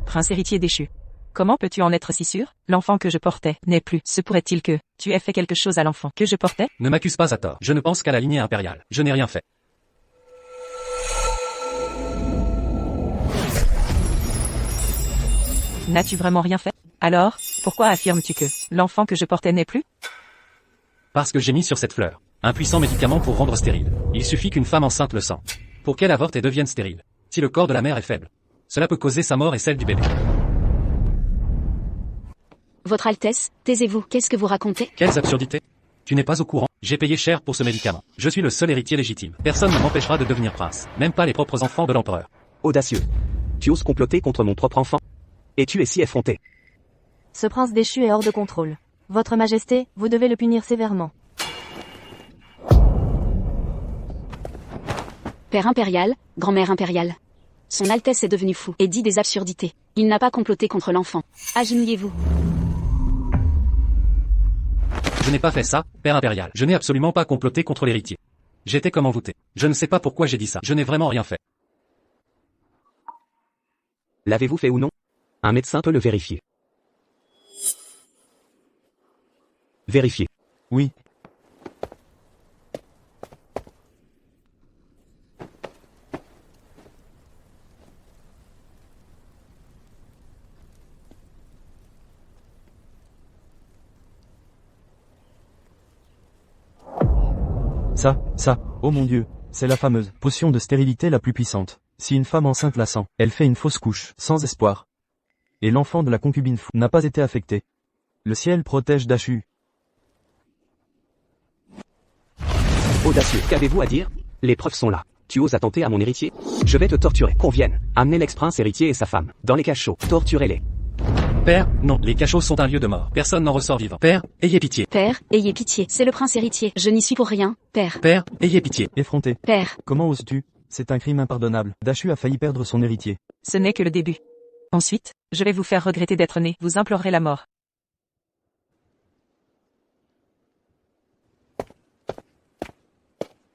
Prince héritier déchu. Comment peux-tu en être si sûr? L'enfant que je portais n'est plus. Se pourrait-il que tu aies fait quelque chose à l'enfant que je portais? Ne m'accuse pas à tort. Je ne pense qu'à la lignée impériale. Je n'ai rien fait. N'as-tu vraiment rien fait? Alors, pourquoi affirmes-tu que l'enfant que je portais n'est plus? Parce que j'ai mis sur cette fleur un puissant médicament pour rendre stérile. Il suffit qu'une femme enceinte le sente pour qu'elle avorte et devienne stérile. Si le corps de la mère est faible, cela peut causer sa mort et celle du bébé. Votre Altesse, taisez-vous, qu'est-ce que vous racontez? Quelles absurdités! Tu n'es pas au courant. J'ai payé cher pour ce médicament. Je suis le seul héritier légitime. Personne ne m'empêchera de devenir prince. Même pas les propres enfants de l'empereur. Audacieux. Tu oses comploter contre mon propre enfant? Et tu es si effronté. Ce prince déchu est hors de contrôle. Votre majesté, vous devez le punir sévèrement. Père impérial, grand-mère impériale. Son Altesse est devenu fou et dit des absurdités. Il n'a pas comploté contre l'enfant. Agenouillez-vous. Je n'ai pas fait ça, père impérial. Je n'ai absolument pas comploté contre l'héritier. J'étais comme envoûté. Je ne sais pas pourquoi j'ai dit ça. Je n'ai vraiment rien fait. L'avez-vous fait ou non? Un médecin peut le vérifier. Vérifiez. Oui. Ça, oh mon Dieu, c'est la fameuse potion de stérilité la plus puissante. Si une femme enceinte la sent, elle fait une fausse couche, sans espoir. Et l'enfant de la concubine fou n'a pas été affecté. Le ciel protège Dachu. Audacieux. Qu'avez-vous à dire? Les preuves sont là. Tu oses attenter à mon héritier? Je vais te torturer. Qu'on vienne. Amenez l'ex-prince héritier et sa femme. Dans les cachots. Torturez-les. Père, non, les cachots sont un lieu de mort. Personne n'en ressort vivant. Père, ayez pitié. Père, ayez pitié. C'est le prince héritier. Je n'y suis pour rien, père. Père, ayez pitié. Effronté. Père. Comment oses-tu? C'est un crime impardonnable. Dachu a failli perdre son héritier. Ce n'est que le début. Ensuite, je vais vous faire regretter d'être né. Vous implorerez la mort.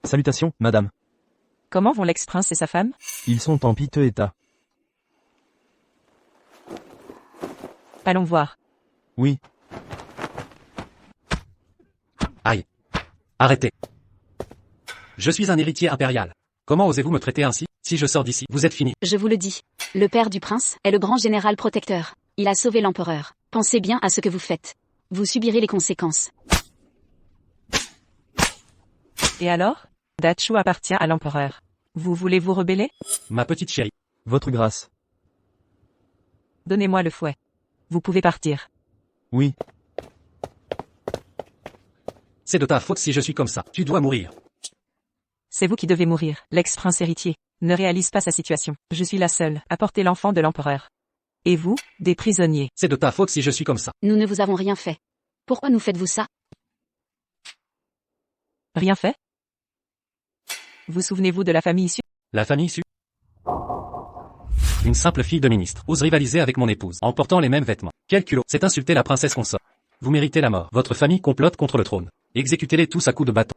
Salutations, madame. Comment vont l'ex-prince et sa femme? Ils sont en piteux état. Allons voir. Oui. Aïe. Arrêtez. Je suis un héritier impérial. Comment osez-vous me traiter ainsi? Si je sors d'ici, vous êtes fini. Je vous le dis. Le père du prince est le grand général protecteur. Il a sauvé l'empereur. Pensez bien à ce que vous faites. Vous subirez les conséquences. Et alors? Dachu appartient à l'empereur. Vous voulez vous rebeller? Ma petite chérie. Votre grâce. Donnez-moi le fouet. Vous pouvez partir. Oui. C'est de ta faute si je suis comme ça. Tu dois mourir. C'est vous qui devez mourir. L'ex-prince héritier ne réalise pas sa situation. Je suis la seule à porter l'enfant de l'empereur. Et vous, des prisonniers. C'est de ta faute si je suis comme ça. Nous ne vous avons rien fait. Pourquoi nous faites-vous ça? Rien fait? Vous souvenez-vous de la famille issue? La famille issue? Une simple fille de ministre ose rivaliser avec mon épouse en portant les mêmes vêtements. Quel culot! C'est insulter la princesse consort. Vous méritez la mort. Votre famille complote contre le trône. Exécutez-les tous à coups de bâton.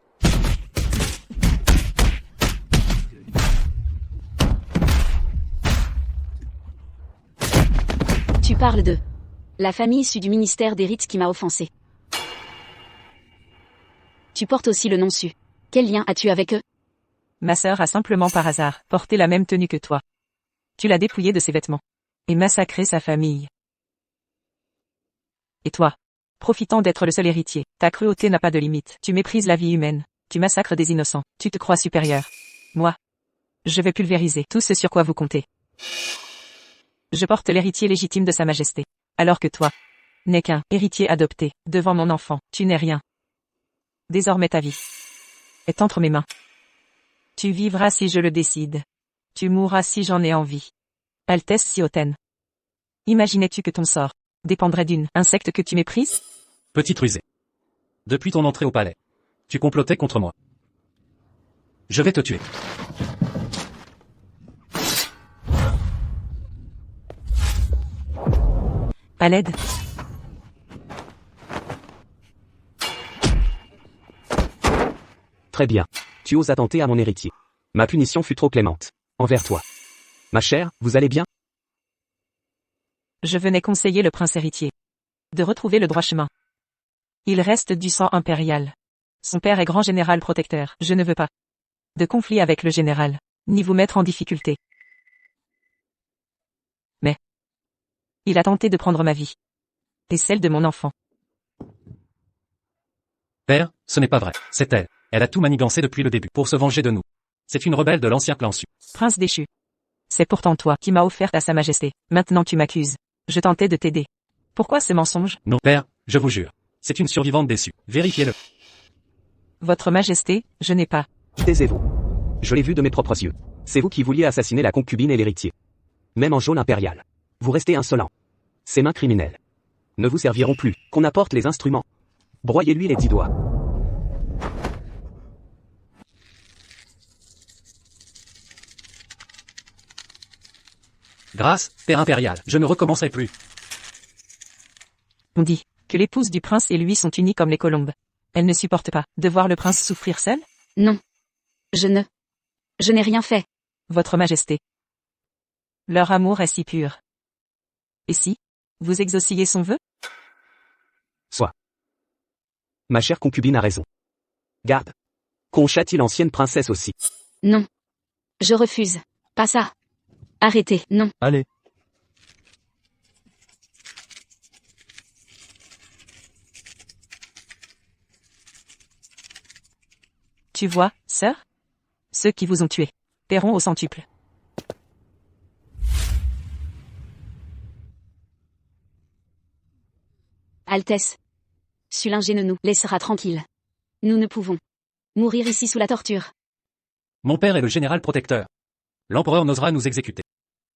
Tu parles de la famille issue du ministère des rites qui m'a offensé. Tu portes aussi le nom su. Quel lien as-tu avec eux? Ma sœur a simplement par hasard porté la même tenue que toi. Tu l'as dépouillée de ses vêtements. Et massacré sa famille. Et toi? Profitant d'être le seul héritier, ta cruauté n'a pas de limite. Tu méprises la vie humaine. Tu massacres des innocents. Tu te crois supérieur. Moi, je vais pulvériser tout ce sur quoi vous comptez. Je porte l'héritier légitime de Sa Majesté. Alors que toi, n'es qu'un héritier adopté. Devant mon enfant, tu n'es rien. Désormais ta vie est entre mes mains. Tu vivras si je le décide. Tu mourras si j'en ai envie. Altesse si hautaine. Imaginais-tu que ton sort dépendrait d'une insecte que tu méprises? Petite rusée. Depuis ton entrée au palais, tu complotais contre moi. Je vais te tuer. À l'aide. Très bien. Tu oses attenter à mon héritier. Ma punition fut trop clémente. Envers toi. Ma chère, vous allez bien? Je venais conseiller le prince héritier. De retrouver le droit chemin. Il reste du sang impérial. Son père est grand général protecteur. Je ne veux pas de conflit avec le général, ni vous mettre en difficulté. Mais il a tenté de prendre ma vie. Et celle de mon enfant. Père, ce n'est pas vrai. C'est elle. Elle a tout manigancé depuis le début pour se venger de nous. C'est une rebelle de l'ancien clan Su. Prince déchu. C'est pourtant toi qui m'as offert à sa majesté. Maintenant tu m'accuses. Je tentais de t'aider. Pourquoi ce mensonge? Non, père, je vous jure. C'est une survivante déçue. Vérifiez-le. Votre majesté, je n'ai pas. Taisez-vous. Je l'ai vu de mes propres yeux. C'est vous qui vouliez assassiner la concubine et l'héritier. Même en jaune impérial. Vous restez insolent. Ces mains criminelles ne vous serviront plus. Qu'on apporte les instruments. Broyez-lui les 10 doigts. Grâce, père impérial, je ne recommencerai plus. On dit que l'épouse du prince et lui sont unies comme les colombes. Elle ne supporte pas de voir le prince souffrir seul? Non. Je n'ai rien fait. Votre majesté. Leur amour est si pur. Et si vous exauciez son vœu? Soit. Ma chère concubine a raison. Garde. Qu'on châtie l'ancienne princesse aussi. Non. Je refuse. Pas ça. Arrêtez, non. Allez. Tu vois, sœur? Ceux qui vous ont tué paieront au centuple. Altesse. Sullinger ne nous laissera tranquille. Nous ne pouvons mourir ici sous la torture. Mon père est le général protecteur. L'empereur n'osera nous exécuter.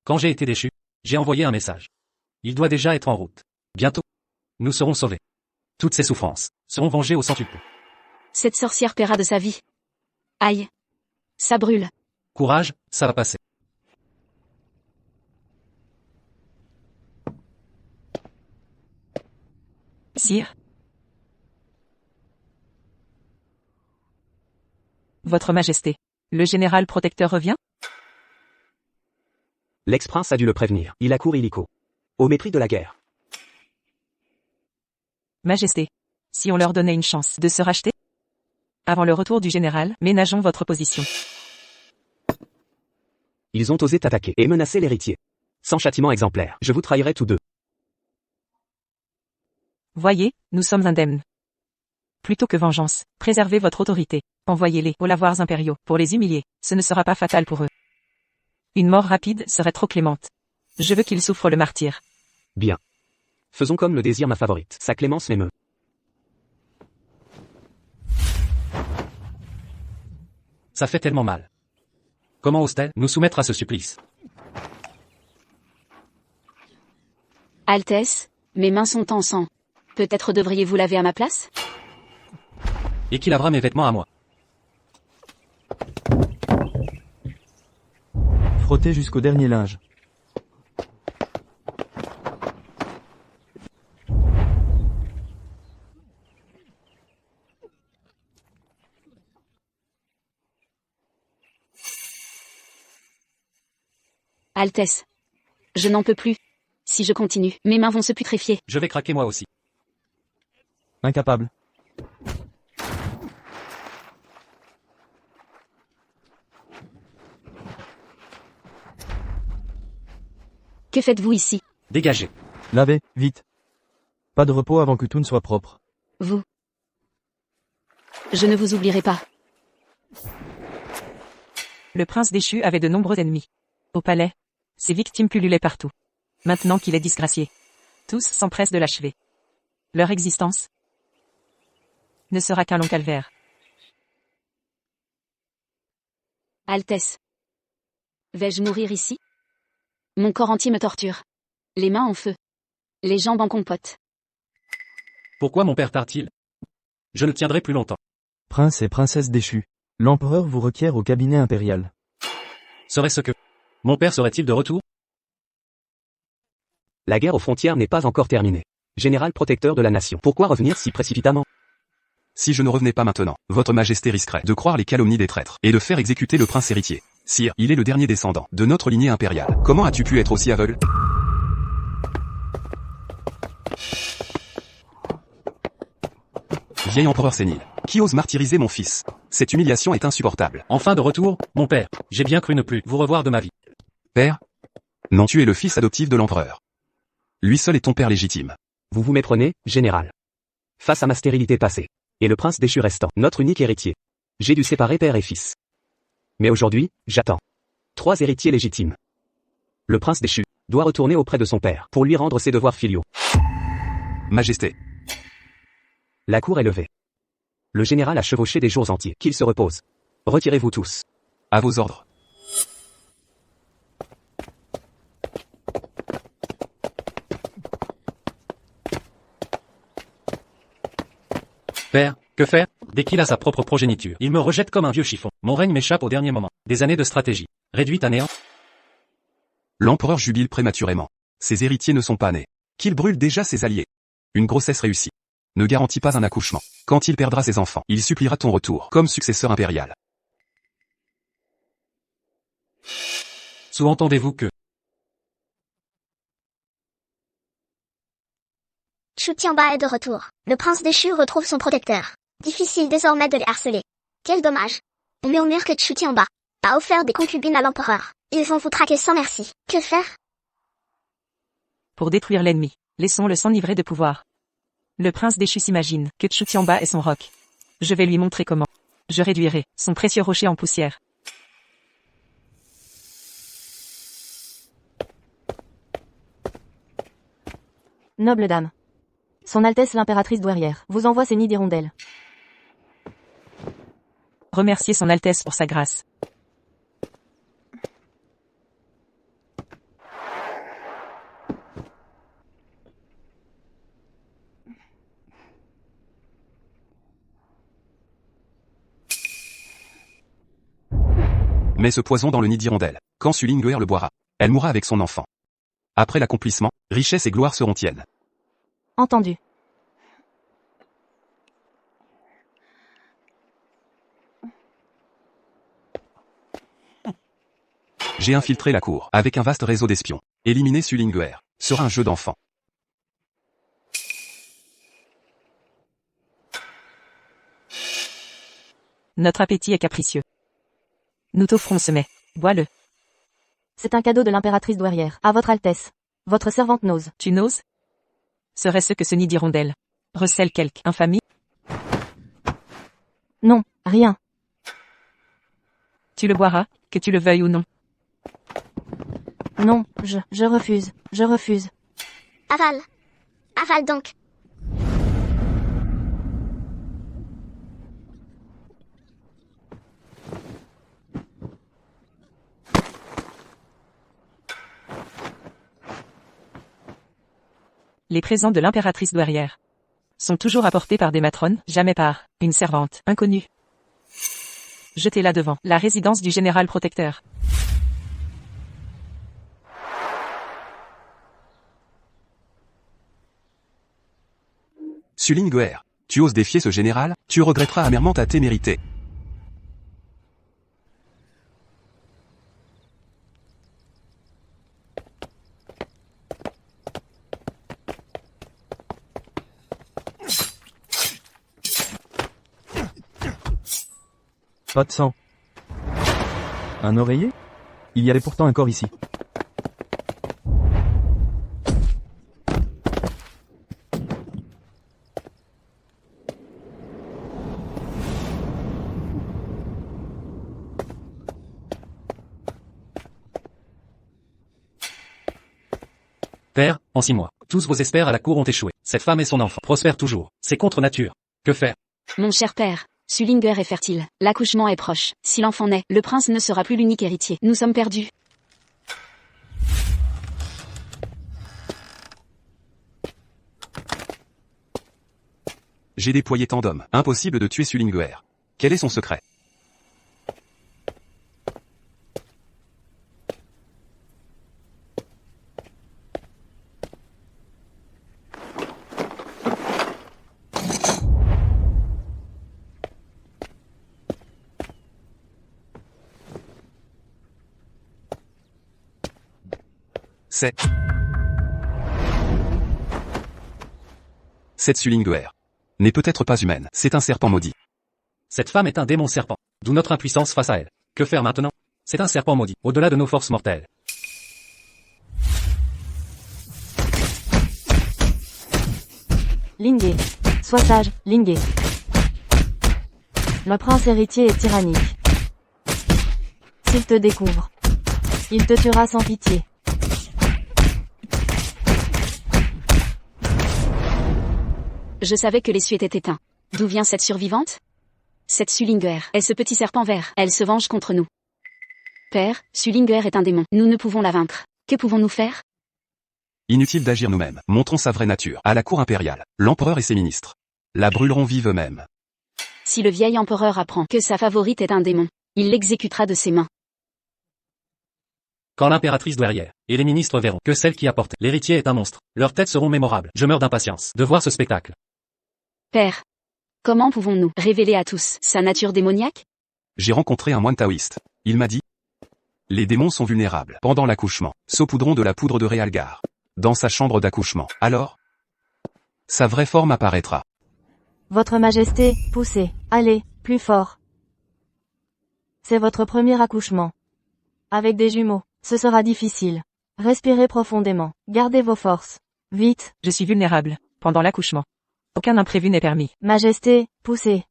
Quand j'ai été déchu, j'ai envoyé un message. Il doit déjà être en route. Bientôt, nous serons sauvés. Toutes ces souffrances seront vengées au centuple. Cette sorcière paiera de sa vie. Aïe. Ça brûle. Courage, ça va passer. Sire. Votre majesté. Le général protecteur revient? L'ex-prince a dû le prévenir. Il a couru illico. Au mépris de la guerre. Majesté. Si on leur donnait une chance de se racheter? Avant le retour du général, ménageons votre position. Ils ont osé t'attaquer et menacer l'héritier. Sans châtiment exemplaire, je vous trahirai tous deux. Voyez, nous sommes indemnes. Plutôt que vengeance, préservez votre autorité. Envoyez-les aux lavoirs impériaux pour les humilier. Ce ne sera pas fatal pour eux. Une mort rapide serait trop clémente. Je veux qu'ils souffrent le martyre. Bien. Faisons comme le désire ma favorite. Sa clémence m'émeut. Ça fait tellement mal. Comment ose-t-elle nous soumettre à ce supplice? Altesse, mes mains sont en sang. Peut-être devriez-vous laver à ma place? Et qui lavera mes vêtements à moi? Frottez jusqu'au dernier linge. Altesse. Je n'en peux plus. Si je continue, mes mains vont se putréfier. Je vais craquer moi aussi. Incapable. Que faites-vous ici? Dégagez. Lavez, vite. Pas de repos avant que tout ne soit propre. Vous. Je ne vous oublierai pas. Le prince déchu avait de nombreux ennemis. Au palais, ses victimes pullulaient partout. Maintenant qu'il est disgracié, tous s'empressent de l'achever. Leur existence ne sera qu'un long calvaire. Altesse. Vais-je mourir ici? Mon corps entier me torture. Les mains en feu. Les jambes en compote. Pourquoi mon père tard-il? Je ne tiendrai plus longtemps. Prince et princesse déchus. L'empereur vous requiert au cabinet impérial. Serait-ce que mon père serait-il de retour? La guerre aux frontières n'est pas encore terminée. Général protecteur de la nation, pourquoi revenir si précipitamment? Si je ne revenais pas maintenant, votre majesté risquerait de croire les calomnies des traîtres et de faire exécuter le prince héritier. Sire, il est le dernier descendant de notre lignée impériale. Comment as-tu pu être aussi aveugle? Vieil empereur sénile, qui ose martyriser mon fils? Cette humiliation est insupportable. Enfin de retour, mon père. J'ai bien cru ne plus vous revoir de ma vie. Père? Non, tu es le fils adoptif de l'empereur. Lui seul est ton père légitime. Vous vous méprenez, général. Face à ma stérilité passée, et le prince déchu restant, notre unique héritier, j'ai dû séparer père et fils. Mais aujourd'hui, j'attends 3 héritiers légitimes. Le prince déchu doit retourner auprès de son père pour lui rendre ses devoirs filiaux. Majesté. La cour est levée. Le général a chevauché des jours entiers. Qu'il se repose. Retirez-vous tous. À vos ordres. Père, que faire? Dès qu'il a sa propre progéniture, il me rejette comme un vieux chiffon. Mon règne m'échappe au dernier moment. Des années de stratégie, réduites à néant. L'empereur jubile prématurément. Ses héritiers ne sont pas nés. Qu'il brûle déjà ses alliés. Une grossesse réussie ne garantit pas un accouchement. Quand il perdra ses enfants, il suppliera ton retour comme successeur impérial. Sous-entendez-vous que... Chu Tianba est de retour. Le prince déchu retrouve son protecteur. Difficile désormais de les harceler. Quel dommage. On murmure que Chu Tianba a offert des concubines à l'empereur. Ils vont vous traquer sans merci. Que faire? Pour détruire l'ennemi, laissons-le s'enivrer de pouvoir. Le prince déchu s'imagine que Chu Tianba est son roc. Je vais lui montrer comment. Je réduirai son précieux rocher en poussière. Noble dame. Son Altesse l'impératrice douairière vous envoie ses nids d'hirondelles. Remerciez son Altesse pour sa grâce. Mets ce poison dans le nid d'hirondelle. Quand Sulinguer le boira, elle mourra avec son enfant. Après l'accomplissement, richesse et gloire seront tiennes. Entendu. J'ai infiltré la cour avec un vaste réseau d'espions. Éliminer Sulinguer sera un jeu d'enfant. Notre appétit est capricieux. Nous t'offrons ce mets. Bois-le. C'est un cadeau de l'impératrice douairière. À votre Altesse. Votre servante n'ose. Tu n'oses? Serait-ce que ce nid d'hirondelle recèle quelque infamie? Non, rien. Tu le boiras, que tu le veuilles ou non. Non, je refuse. Je refuse. Avale. Avale donc. Les présents de l'impératrice douairière sont toujours apportés par des matrones, jamais par une servante inconnue. Jetez-la devant la résidence du général protecteur. Sulinguer, tu oses défier ce général, tu regretteras amèrement ta témérité. Pas de sang. Un oreiller? Il y avait pourtant un corps ici. Père, en 6 mois, tous vos espères à la cour ont échoué. Cette femme et son enfant prospèrent toujours. C'est contre nature. Que faire? Mon cher père, Sulinguer est fertile. L'accouchement est proche. Si l'enfant naît, le prince ne sera plus l'unique héritier. Nous sommes perdus. J'ai déployé tant d'hommes. Impossible de tuer Sulinguer. Quel est son secret? C'est... Cette Sulinguer n'est peut-être pas humaine, c'est un serpent maudit. Cette femme est un démon serpent, d'où notre impuissance face à elle. Que faire maintenant? C'est un serpent maudit, au-delà de nos forces mortelles. Lingé. Sois sage, Lingé. Le prince héritier est tyrannique. S'il te découvre, il te tuera sans pitié. Je savais que l'essieu était éteint. D'où vient cette survivante? Cette Sulinguer est ce petit serpent vert. Elle se venge contre nous. Père, Sulinguer est un démon. Nous ne pouvons la vaincre. Que pouvons-nous faire? Inutile d'agir nous-mêmes. Montrons sa vraie nature. À la cour impériale, l'empereur et ses ministres la brûleront vive eux-mêmes. Si le vieil empereur apprend que sa favorite est un démon, il l'exécutera de ses mains. Quand l'impératrice douairière et les ministres verront que celle qui a porté l'héritier est un monstre, leurs têtes seront mémorables. Je meurs d'impatience de voir ce spectacle. Père, comment pouvons-nous révéler à tous sa nature démoniaque? J'ai rencontré un moine taoïste. Il m'a dit: les démons sont vulnérables. Pendant l'accouchement, saupoudrons de la poudre de Realgar dans sa chambre d'accouchement. Alors, sa vraie forme apparaîtra. Votre Majesté, poussez. Allez, plus fort. C'est votre premier accouchement. Avec des jumeaux, ce sera difficile. Respirez profondément. Gardez vos forces. Vite. Je suis vulnérable, pendant l'accouchement. Aucun imprévu n'est permis. Majesté, poussez.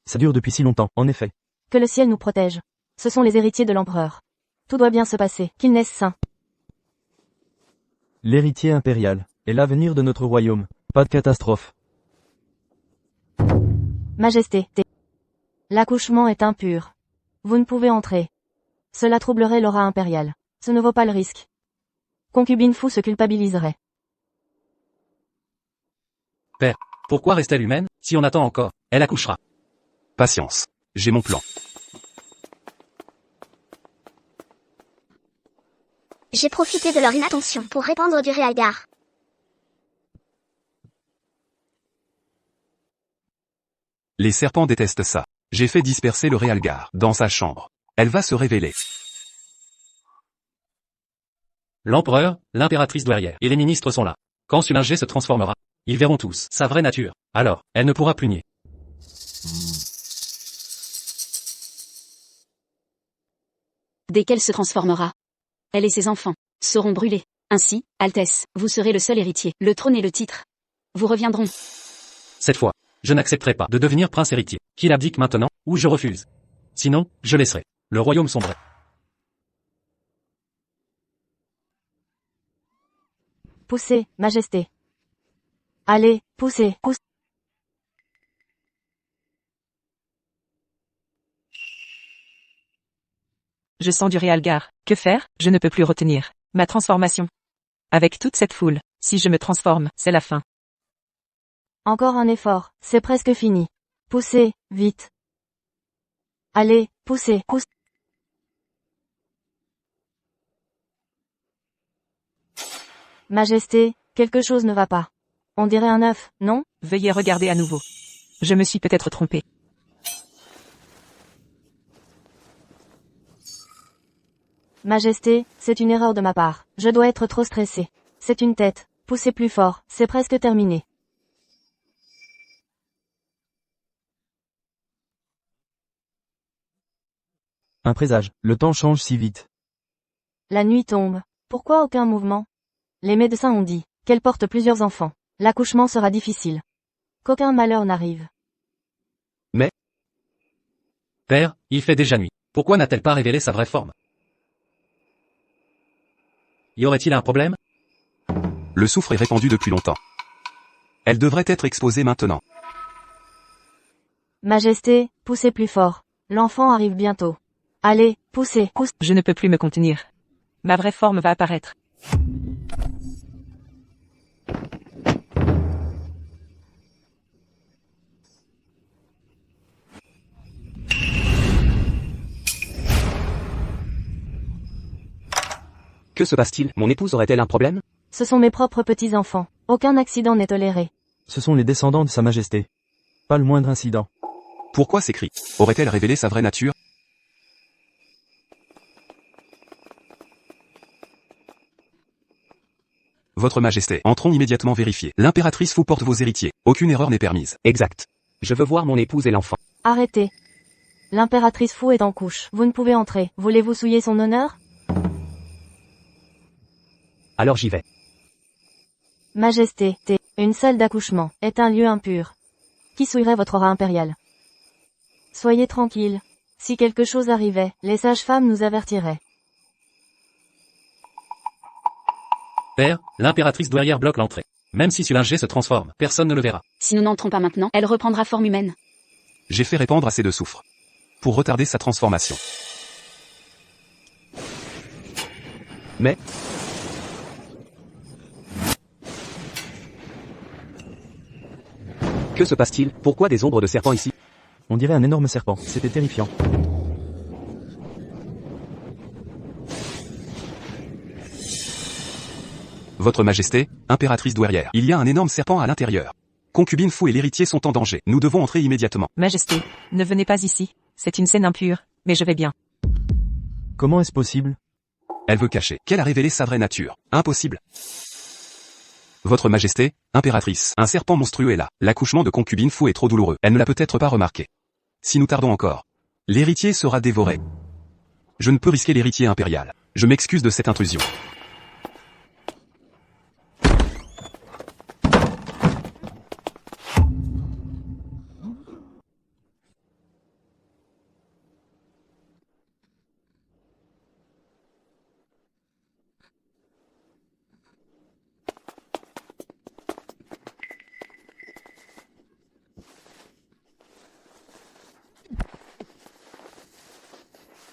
Ça dure depuis si longtemps, en effet. Que le ciel nous protège. Ce sont les héritiers de l'empereur. Tout doit bien se passer, qu'ils naissent sains. L'héritier impérial est l'avenir de notre royaume. Pas de catastrophe. Majesté, l'accouchement est impur. Vous ne pouvez entrer. Cela troublerait l'aura impériale. Ce ne vaut pas le risque. Concubine fou se culpabiliserait. Père, pourquoi reste-t-elle humaine? Si on attend encore, elle accouchera. Patience. J'ai mon plan. J'ai profité de leur inattention pour répandre du Realgar. Les serpents détestent ça. J'ai fait disperser le Realgar dans sa chambre. Elle va se révéler. L'empereur, l'impératrice douairière et les ministres sont là. Quand Sulinger se transformera, ils verront tous sa vraie nature. Alors, elle ne pourra plus nier. Dès qu'elle se transformera, elle et ses enfants seront brûlés. Ainsi, Altesse, vous serez le seul héritier. Le trône et le titre vous reviendront. Cette fois, je n'accepterai pas de devenir prince héritier. Qu'il abdique maintenant, ou je refuse. Sinon, je laisserai le royaume sombrer. Poussez, Majesté. Allez, poussez, poussez. Je sens du Realgar. Que faire? Je ne peux plus retenir ma transformation. Avec toute cette foule, si je me transforme, c'est la fin. Encore un effort, c'est presque fini. Poussez, vite. Allez, poussez, poussez. Majesté, quelque chose ne va pas. On dirait un œuf, non? Veuillez regarder à nouveau. Je me suis peut-être trompé. Majesté, c'est une erreur de ma part. Je dois être trop stressé. C'est une tête. Poussez plus fort, c'est presque terminé. Un présage. Le temps change si vite. La nuit tombe. Pourquoi aucun mouvement? Les médecins ont dit qu'elle porte plusieurs enfants. L'accouchement sera difficile. Qu'aucun malheur n'arrive. Père, il fait déjà nuit. Pourquoi n'a-t-elle pas révélé sa vraie forme? Y aurait-il un problème? Le soufre est répandu depuis longtemps. Elle devrait être exposée maintenant. Majesté, poussez plus fort. L'enfant arrive bientôt. Allez, poussez, poussez. Je ne peux plus me contenir. Ma vraie forme va apparaître. Que se passe-t-il? Mon épouse aurait-elle un problème? Ce sont mes propres petits-enfants. Aucun accident n'est toléré. Ce sont les descendants de Sa Majesté. Pas le moindre incident. Pourquoi ces cris? Aurait-elle révélé sa vraie nature? Votre Majesté, entrons immédiatement vérifier. L'impératrice vous porte vos héritiers. Aucune erreur n'est permise. Exact. Je veux voir mon épouse et l'enfant. Arrêtez. L'impératrice Fu est en couche. Vous ne pouvez entrer. Voulez-vous souiller son honneur? Alors j'y vais. Majesté, une salle d'accouchement est un lieu impur. Qui souillerait votre aura impériale? Soyez tranquille. Si quelque chose arrivait, les sages-femmes nous avertiraient. Père, l'impératrice douairière bloque l'entrée. Même si Sulingé se transforme, personne ne le verra. Si nous n'entrons pas maintenant, elle reprendra forme humaine. J'ai fait répandre assez de soufre. Pour retarder sa transformation. Mais... Que se passe-t-il? Pourquoi des ombres de serpents ici? On dirait un énorme serpent. C'était terrifiant. Votre Majesté, impératrice douairière, il y a un énorme serpent à l'intérieur. Concubine Fu et l'héritier sont en danger. Nous devons entrer immédiatement. Majesté, ne venez pas ici. C'est une scène impure, mais je vais bien. Comment est-ce possible? Elle veut cacher qu'elle a révélé sa vraie nature. Impossible. Votre Majesté, impératrice, un serpent monstrueux est là. L'accouchement de concubine Fu est trop douloureux. Elle ne l'a peut-être pas remarqué. Si nous tardons encore, l'héritier sera dévoré. Je ne peux risquer l'héritier impérial. Je m'excuse de cette intrusion.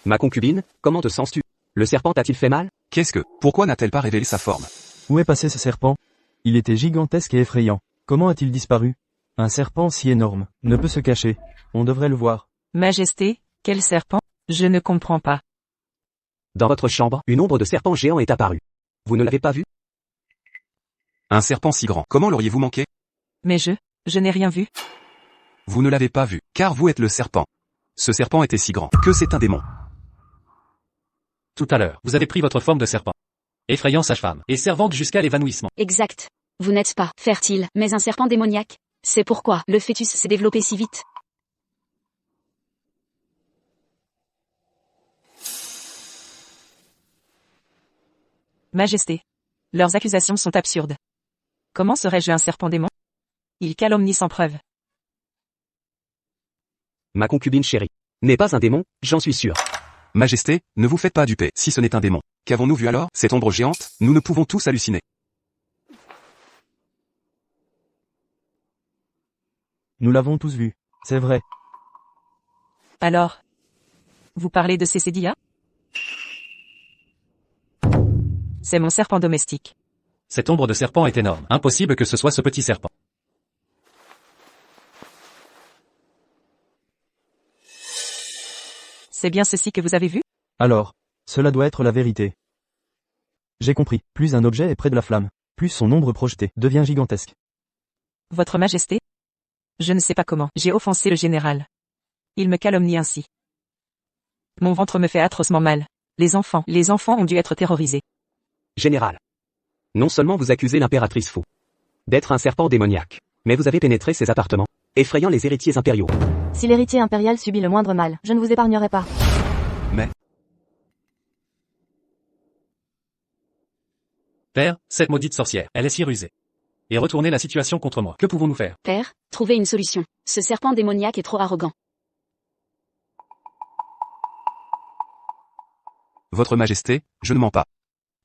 Ma concubine, comment te sens-tu? Le serpent t'a-t-il fait mal? Qu'est-ce que? Pourquoi n'a-t-elle pas révélé sa forme? Où est passé ce serpent? Il était gigantesque et effrayant. Comment a-t-il disparu? Un serpent si énorme ne peut se cacher. On devrait le voir. Majesté, quel serpent? Je ne comprends pas. Dans votre chambre, une ombre de serpent géant est apparue. Vous ne l'avez pas vu? Un serpent si grand, comment l'auriez-vous manqué? Mais je n'ai rien vu. Vous ne l'avez pas vu, car vous êtes le serpent. Ce serpent était si grand que c'est un démon. Tout à l'heure, vous avez pris votre forme de serpent. Effrayant sage-femme, et servante jusqu'à l'évanouissement. Exact. Vous n'êtes pas fertile, mais un serpent démoniaque. C'est pourquoi le fœtus s'est développé si vite. Majesté. Leurs accusations sont absurdes. Comment serais-je un serpent démon? Ils calomnient sans preuve. Ma concubine chérie n'est pas un démon, j'en suis sûr. Majesté, ne vous faites pas duper, si ce n'est un démon. Qu'avons-nous vu alors? Cette ombre géante? Nous ne pouvons tous halluciner. Nous l'avons tous vu. C'est vrai. Alors, vous parlez de Cécédia? C'est mon serpent domestique. Cette ombre de serpent est énorme. Impossible que ce soit ce petit serpent. C'est bien ceci que vous avez vu? Alors, cela doit être la vérité. J'ai compris. Plus un objet est près de la flamme, plus son ombre projetée devient gigantesque. Votre Majesté? Je ne sais pas comment. J'ai offensé le général. Il me calomnie ainsi. Mon ventre me fait atrocement mal. Les enfants ont dû être terrorisés. Général. Non seulement vous accusez l'impératrice Fu d'être un serpent démoniaque, mais vous avez pénétré ses appartements, effrayant les héritiers impériaux. Si l'héritier impérial subit le moindre mal, je ne vous épargnerai pas. Mais... Père, cette maudite sorcière, elle est si rusée. Et retournez la situation contre moi. Que pouvons-nous faire? Père, trouvez une solution. Ce serpent démoniaque est trop arrogant. Votre Majesté, je ne mens pas.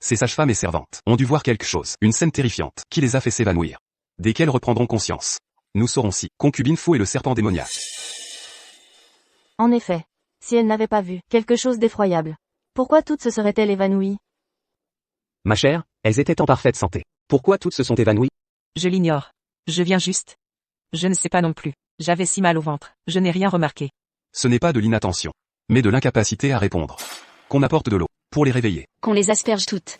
Ces sages-femmes et servantes ont dû voir quelque chose, une scène terrifiante, qui les a fait s'évanouir. Dès qu'elles reprendront conscience, nous saurons si concubine Fu est le serpent démoniaque. En effet. Si elle n'avait pas vu quelque chose d'effroyable, pourquoi toutes se seraient-elles évanouies? Ma chère, elles étaient en parfaite santé. Pourquoi toutes se sont évanouies? Je l'ignore. Je viens juste. Je ne sais pas non plus. J'avais si mal au ventre. Je n'ai rien remarqué. Ce n'est pas de l'inattention, mais de l'incapacité à répondre. Qu'on apporte de l'eau, pour les réveiller. Qu'on les asperge toutes.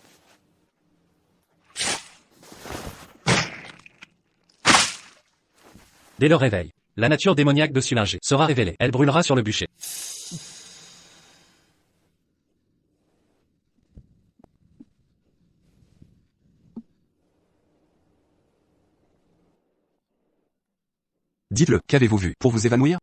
Dès leur réveil, la nature démoniaque de Sulingé sera révélée. Elle brûlera sur le bûcher. Dites-le, qu'avez-vous vu pour vous évanouir?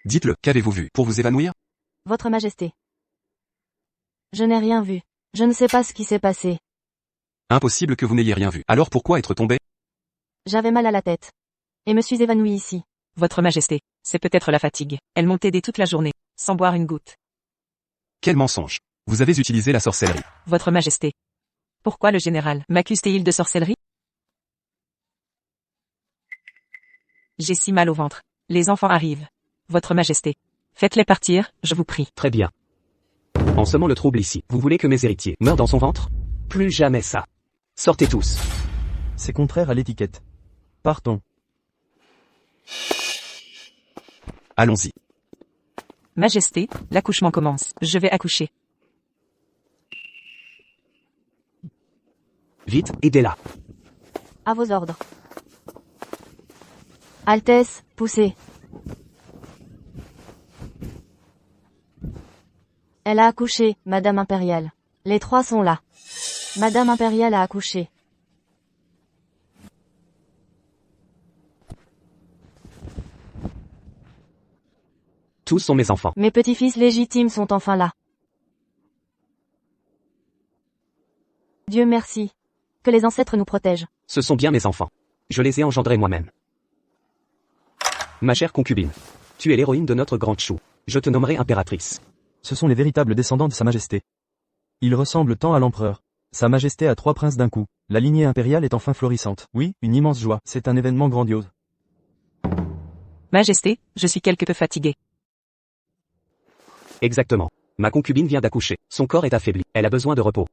Dites-le, qu'avez-vous vu pour vous évanouir? Votre Majesté. Je n'ai rien vu. Je ne sais pas ce qui s'est passé. Impossible que vous n'ayez rien vu. Alors pourquoi être tombé? J'avais mal à la tête. Et me suis évanouie ici. Votre Majesté, c'est peut-être la fatigue. Elle montait dès toute la journée, sans boire une goutte. Quel mensonge. Vous avez utilisé la sorcellerie. Votre Majesté. Pourquoi le général m'accuse-t-il de sorcellerie? J'ai si mal au ventre. Les enfants arrivent. Votre Majesté. Faites-les partir, je vous prie. Très bien. En semant le trouble ici, vous voulez que mes héritiers meurent dans son ventre? Plus jamais ça. Sortez tous. C'est contraire à l'étiquette. Partons. Allons-y. Majesté, l'accouchement commence. Je vais accoucher. Vite, aidez-la. À vos ordres. Altesse, poussez. Elle a accouché, Madame Impériale. Les trois sont là. Madame Impériale a accouché. Tous sont mes enfants. Mes petits-fils légitimes sont enfin là. Dieu merci. Que les ancêtres nous protègent. Ce sont bien mes enfants. Je les ai engendrés moi-même. Ma chère concubine. Tu es l'héroïne de notre grande chou. Je te nommerai impératrice. Ce sont les véritables descendants de Sa Majesté. Ils ressemblent tant à l'empereur. Sa Majesté a 3 princes d'un coup. La lignée impériale est enfin florissante. Oui, une immense joie. C'est un événement grandiose. Majesté, je suis quelque peu fatigué. Exactement. Ma concubine vient d'accoucher. Son corps est affaibli. Elle a besoin de repos.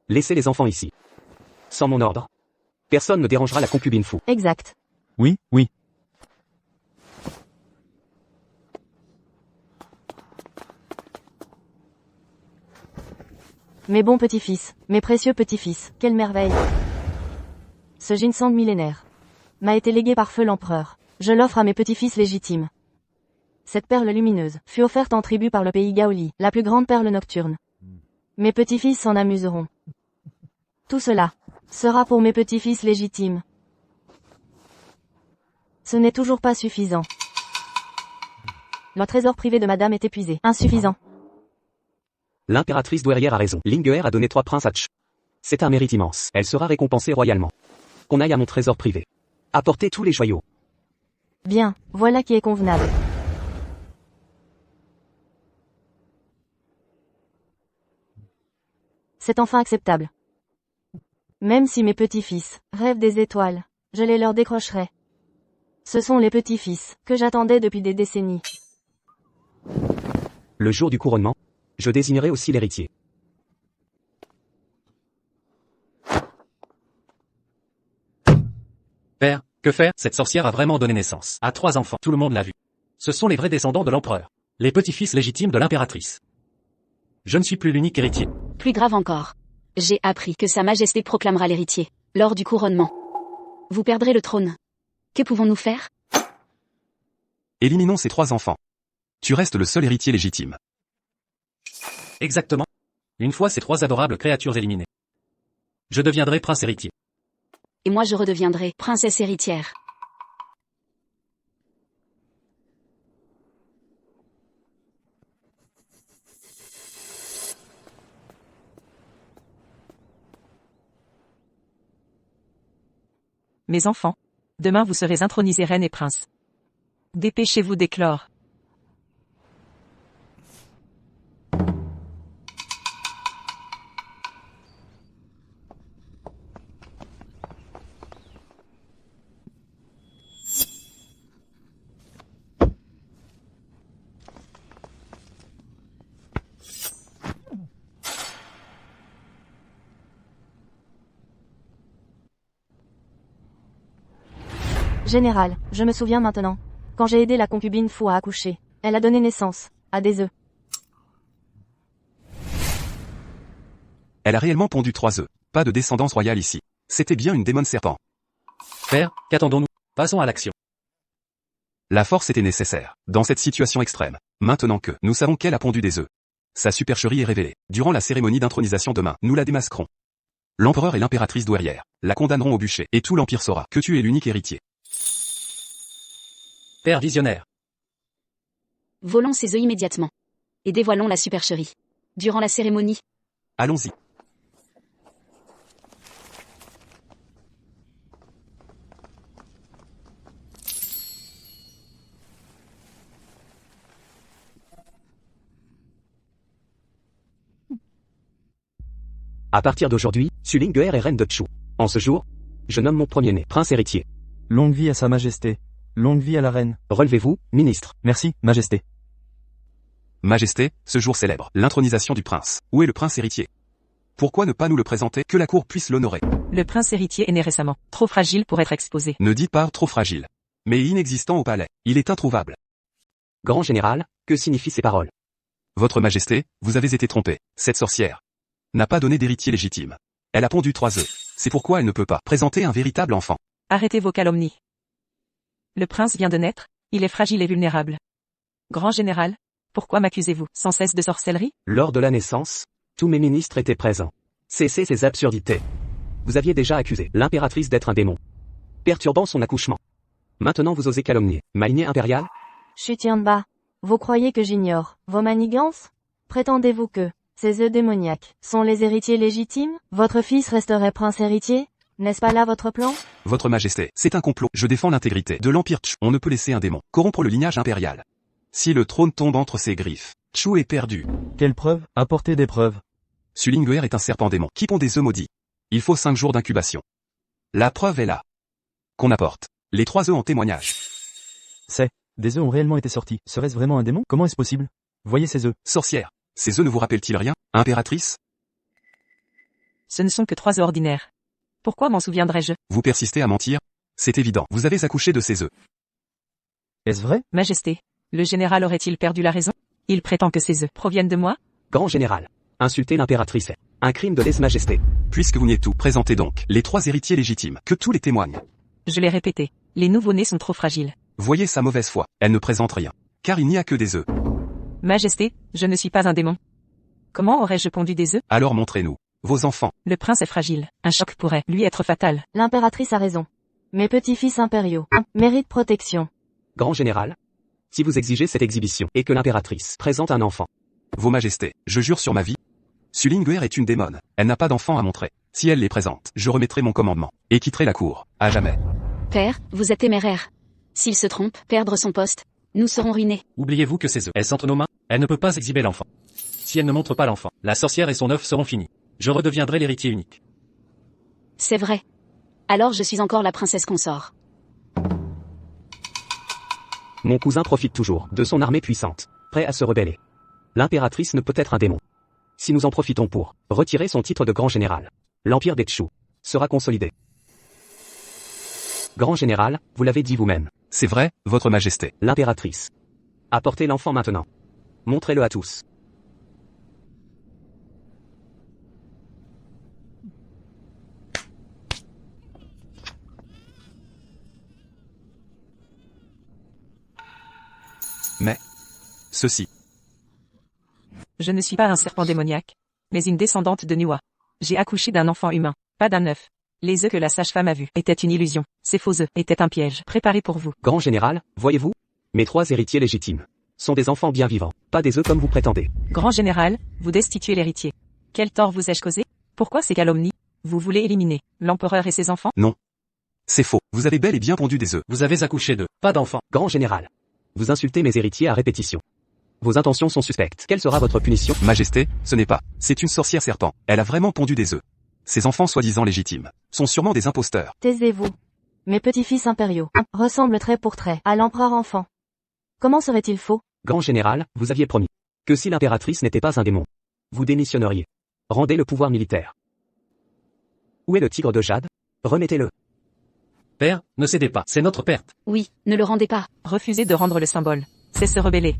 Laissez les enfants ici. Sans mon ordre. Personne ne dérangera la concubine fou. Exact. Oui, oui. Mes bons petits-fils, mes précieux petits-fils, quelle merveille. Ce ginseng millénaire m'a été légué par feu l'empereur. Je l'offre à mes petits-fils légitimes. Cette perle lumineuse fut offerte en tribut par le pays Gaoli, la plus grande perle nocturne. Mes petits-fils s'en amuseront. Tout cela sera pour mes petits-fils légitimes. Ce n'est toujours pas suffisant. Le trésor privé de madame est épuisé. Insuffisant. L'impératrice douairière a raison. Linguer a donné 3 princes à Tch. C'est un mérite immense. Elle sera récompensée royalement. Qu'on aille à mon trésor privé. Apportez tous les joyaux. Bien, voilà qui est convenable. C'est enfin acceptable. Même si mes petits-fils rêvent des étoiles, je les leur décrocherai. Ce sont les petits-fils que j'attendais depuis des décennies. Le jour du couronnement, je désignerai aussi l'héritier. Père, que faire? Cette sorcière a vraiment donné naissance à 3 enfants. Tout le monde l'a vu. Ce sont les vrais descendants de l'empereur. Les petits-fils légitimes de l'impératrice. Je ne suis plus l'unique héritier. Plus grave encore. J'ai appris que Sa Majesté proclamera l'héritier, lors du couronnement. Vous perdrez le trône. Que pouvons-nous faire? Éliminons ces 3 enfants. Tu restes le seul héritier légitime. Exactement. Une fois ces 3 adorables créatures éliminées, je deviendrai prince héritier. Et moi je redeviendrai princesse héritière. Mes enfants, demain vous serez intronisés reine et prince. Dépêchez-vous d'éclore. Général, je me souviens maintenant. Quand j'ai aidé la concubine fou à accoucher, elle a donné naissance à des œufs. Elle a réellement pondu 3 œufs. Pas de descendance royale ici. C'était bien une démon serpent. Père, qu'attendons-nous? Passons à l'action. La force était nécessaire, dans cette situation extrême. Maintenant que nous savons qu'elle a pondu des œufs, Sa supercherie est révélée. Durant la cérémonie d'intronisation demain, nous la démasquerons. L'empereur et l'impératrice douairière la condamneront au bûcher, et tout l'Empire saura que tu es l'unique héritier. Père visionnaire. Volons ses œufs immédiatement. Et dévoilons la supercherie. Durant la cérémonie. Allons-y. À partir d'aujourd'hui, Sulinguer est reine de Chu. En ce jour, je nomme mon premier-né prince héritier. Longue vie à sa majesté. Longue vie à la reine. Relevez-vous, ministre. Merci, majesté. Majesté, ce jour célèbre l'intronisation du prince. Où est le prince héritier? Pourquoi ne pas nous le présenter, que la cour puisse l'honorer? Le prince héritier est né récemment, trop fragile pour être exposé. Ne dites pas trop fragile. Mais inexistant au palais. Il est introuvable. Grand général, que signifient ces paroles? Votre majesté, vous avez été trompé. Cette sorcière n'a pas donné d'héritier légitime. Elle a pondu 3 œufs. C'est pourquoi elle ne peut pas présenter un véritable enfant. Arrêtez vos calomnies. Le prince vient de naître, il est fragile et vulnérable. Grand général, pourquoi m'accusez-vous sans cesse de sorcellerie? Lors de la naissance, tous mes ministres étaient présents. Cessez ces absurdités. Vous aviez déjà accusé l'impératrice d'être un démon, perturbant son accouchement. Maintenant vous osez calomnier ma lignée impériale? Chutianba, vous croyez que j'ignore vos manigances? Prétendez-vous que ces œufs démoniaques sont les héritiers légitimes? Votre fils resterait prince héritier? N'est-ce pas là votre plan? Votre majesté, c'est un complot. Je défends l'intégrité de l'Empire Chu. On ne peut laisser un démon corrompre le lignage impérial. Si le trône tombe entre ses griffes, Chu est perdu. Quelle preuve? Apportez des preuves. Sulinguer est un serpent démon qui pond des œufs maudits. Il faut 5 jours d'incubation. La preuve est là. Qu'on apporte les 3 œufs en témoignage. Des œufs ont réellement été sortis. Serait-ce vraiment un démon? Comment est-ce possible? Voyez ces œufs. Sorcière, ces œufs ne vous rappellent-ils rien, impératrice? Ce ne sont que 3 œufs ordinaires. Pourquoi m'en souviendrais-je? Vous persistez à mentir? C'est évident, vous avez accouché de ces œufs. Est-ce vrai? Majesté, le général aurait-il perdu la raison? Il prétend que ces œufs proviennent de moi? Grand général, insulter l'impératrice est un crime de lèse-majesté. Puisque vous niez tout, présentez donc les 3 héritiers légitimes, que tous les témoignent. Je l'ai répété, les nouveau-nés sont trop fragiles. Voyez sa mauvaise foi, elle ne présente rien. Car il n'y a que des œufs. Majesté, je ne suis pas un démon. Comment aurais-je pondu des œufs? Alors montrez-nous vos enfants. Le prince est fragile, un choc pourrait lui être fatal. L'impératrice a raison. Mes petits-fils impériaux méritent protection. Grand général, si vous exigez cette exhibition et que l'impératrice présente un enfant. Vos majestés, je jure sur ma vie. Sulinguer est une démone, elle n'a pas d'enfant à montrer. Si elle les présente, je remettrai mon commandement, et quitterai la cour, à jamais. Père, vous êtes téméraire. S'il se trompe, perdre son poste, nous serons ruinés. Oubliez-vous que ces œufs, elles sont entre nos mains, elle ne peut pas exhiber l'enfant. Si elle ne montre pas l'enfant, la sorcière et son œuf seront finis. Je redeviendrai l'héritier unique. C'est vrai. Alors je suis encore la princesse consort. Mon cousin profite toujours de son armée puissante, prêt à se rebeller. L'impératrice ne peut être un démon. Si nous en profitons pour retirer son titre de grand général, l'empire des Chu sera consolidé. Grand général, vous l'avez dit vous-même. C'est vrai, votre majesté. L'impératrice. Apportez l'enfant maintenant. Montrez-le à tous. Mais ceci. Je ne suis pas un serpent démoniaque, mais une descendante de Nuwa. J'ai accouché d'un enfant humain, pas d'un œuf. Les œufs que la sage-femme a vus étaient une illusion. Ces faux œufs étaient un piège préparé pour vous. Grand général, voyez-vous? Mes 3 héritiers légitimes sont des enfants bien vivants, pas des œufs comme vous prétendez. Grand général, vous destituez l'héritier. Quel tort vous ai-je causé? Pourquoi ces calomnies? Vous voulez éliminer l'empereur et ses enfants? Non. C'est faux, vous avez bel et bien pondu des œufs. Vous avez accouché d'eux, pas d'enfant. Grand général, vous insultez mes héritiers à répétition. Vos intentions sont suspectes. Quelle sera votre punition? Majesté, ce n'est pas. C'est une sorcière serpent. Elle a vraiment pondu des œufs. Ces enfants soi-disant légitimes sont sûrement des imposteurs. Taisez-vous. Mes petits-fils impériaux ressemblent trait pour trait à l'empereur enfant. Comment serait-il faux? Grand général, vous aviez promis que si l'impératrice n'était pas un démon, vous démissionneriez. Rendez le pouvoir militaire. Où est le tigre de jade? Remettez-le. Père, ne cédez pas, c'est notre perte. Oui, ne le rendez pas. Refusez de rendre le symbole. C'est se rebeller.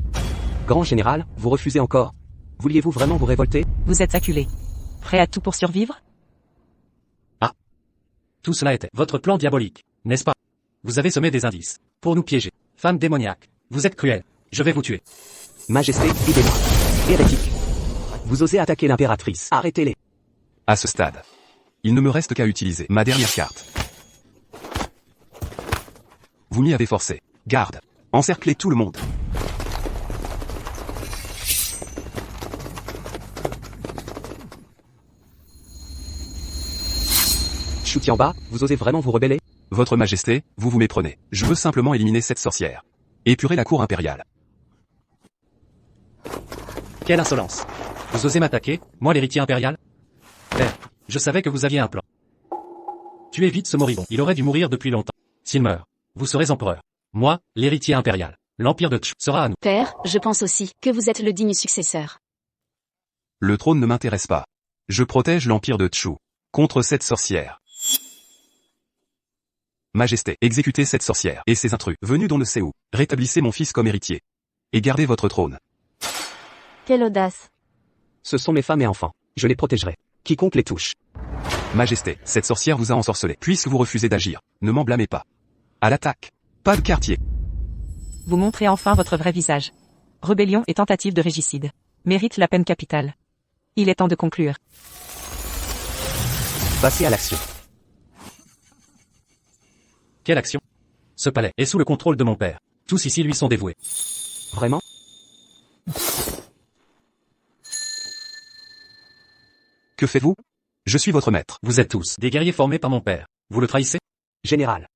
Grand général, vous refusez encore. Vouliez-vous vraiment vous révolter? Vous êtes acculé. Prêt à tout pour survivre? Tout cela était votre plan diabolique, n'est-ce pas? Vous avez semé des indices pour nous piéger. Femme démoniaque, vous êtes cruelle. Je vais vous tuer. Majesté, aidez-moi. Hérétique. Vous osez attaquer l'impératrice. Arrêtez-les. À ce stade, il ne me reste qu'à utiliser ma dernière carte. Vous m'y avez forcé. Garde. Encerclez tout le monde. Chuti en bas, vous osez vraiment vous rebeller? Votre Majesté, vous vous méprenez. Je veux simplement éliminer cette sorcière. Épurer la cour impériale. Quelle insolence. Vous osez m'attaquer, moi l'héritier impérial? Père, je savais que vous aviez un plan. Tuez vite ce moribond. Il aurait dû mourir depuis longtemps. S'il meurt, vous serez empereur. Moi, l'héritier impérial. L'empire de Chu sera à nous. Père, je pense aussi que vous êtes le digne successeur. Le trône ne m'intéresse pas. Je protège l'empire de Chu. Contre cette sorcière. Majesté, exécutez cette sorcière et ses intrus, venus d'on ne sait où. Rétablissez mon fils comme héritier. Et gardez votre trône. Quelle audace. Ce sont mes femmes et enfants. Je les protégerai. Quiconque les touche. Majesté, cette sorcière vous a ensorcelé. Puisque vous refusez d'agir, ne m'en blâmez pas. À l'attaque. Pas de quartier. Vous montrez enfin votre vrai visage. Rébellion et tentative de régicide. Mérite la peine capitale. Il est temps de conclure. Passez à l'action. Quelle action? Ce palais est sous le contrôle de mon père. Tous ici lui sont dévoués. Vraiment? Que faites-vous? Je suis votre maître. Vous êtes tous des guerriers formés par mon père. Vous le trahissez? Général.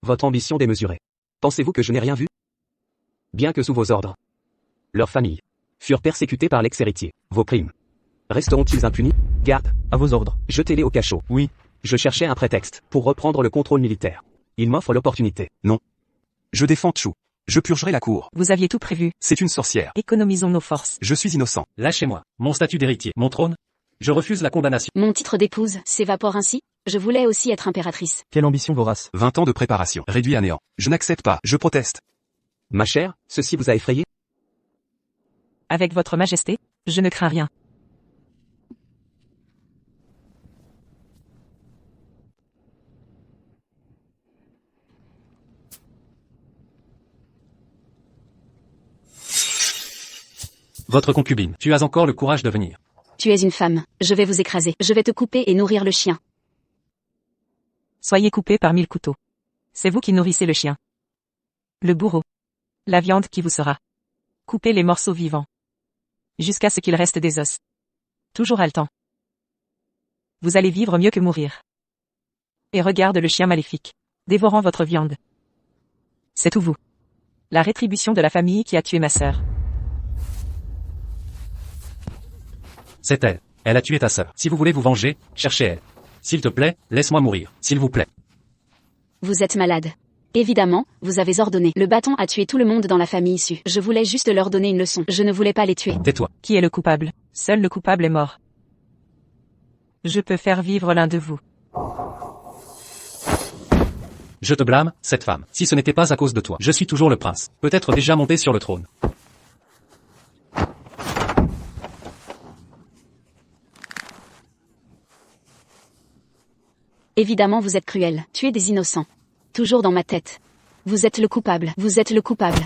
Votre ambition démesurée. Pensez-vous que je n'ai rien vu? Bien que sous vos ordres. Leurs familles furent persécutées par l'ex-héritier. Vos crimes resteront-ils impunis? Garde, À vos ordres. jetez-les au cachot. Oui. Je cherchais un prétexte pour reprendre le contrôle militaire. Il m'offre l'opportunité. Non. Je défends Chu. Je purgerai la cour. Vous aviez tout prévu. C'est une sorcière. Économisons nos forces. Je suis innocent. Lâchez-moi. Mon statut d'héritier, mon trône. Je refuse la condamnation. Mon titre d'épouse s'évapore ainsi. Je voulais aussi être impératrice. Quelle ambition vorace. 20 ans de préparation, réduit à néant. Je n'accepte pas, je proteste. Ma chère, ceci vous a effrayé? Avec votre majesté, je ne crains rien. Votre concubine, tu as encore le courage de venir. Tu es une femme. Je vais vous écraser. Je vais te couper et nourrir le chien. Soyez coupé par 1000 couteaux. C'est vous qui nourrissez le chien. Le bourreau. La viande qui vous sera. Coupez les morceaux vivants. Jusqu'à ce qu'il reste des os. Toujours haletant. Vous allez vivre mieux que mourir. Et regarde le chien maléfique, dévorant votre viande. C'est tout vous. La rétribution de la famille qui a tué ma sœur. C'est elle. Elle a tué ta sœur. Si vous voulez vous venger, cherchez-elle. S'il te plaît, laisse-moi mourir. S'il vous plaît. Vous êtes malade. Évidemment, vous avez ordonné. Le bâton a tué tout le monde dans la famille issue. Je voulais juste leur donner une leçon. Je ne voulais pas les tuer. Tais-toi. Qui est le coupable? Seul le coupable est mort. Je peux faire vivre l'un de vous. Je te blâme, cette femme. Si ce n'était pas à cause de toi, je suis toujours le prince. Peut-être déjà monté sur le trône. Évidemment vous êtes cruel. Tuer des innocents. Toujours dans ma tête. Vous êtes le coupable. Vous êtes le coupable.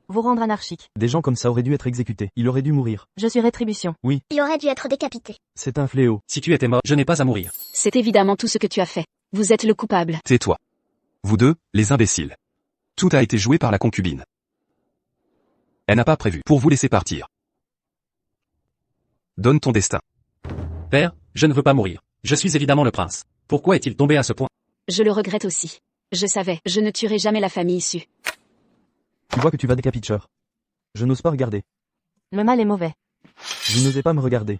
Vous rendre anarchique. Des gens comme ça auraient dû être exécutés. Il aurait dû mourir. Je suis rétribution. Il aurait dû être décapité. C'est un fléau. Si tu étais mort, je n'ai pas à mourir. C'est évidemment tout ce que tu as fait. Vous êtes le coupable. Tais-toi. Vous deux, les imbéciles. Tout a été joué par la concubine. Elle n'a pas prévu pour vous laisser partir. Donne ton destin. Père, je ne veux pas mourir. Je suis évidemment le prince. Pourquoi est-il tombé à ce point? Je le regrette aussi. Je savais, je ne tuerai jamais la famille issue. Tu vois que tu vas décapiter. Je n'ose pas regarder. Le mal est mauvais. Vous n'osez pas me regarder.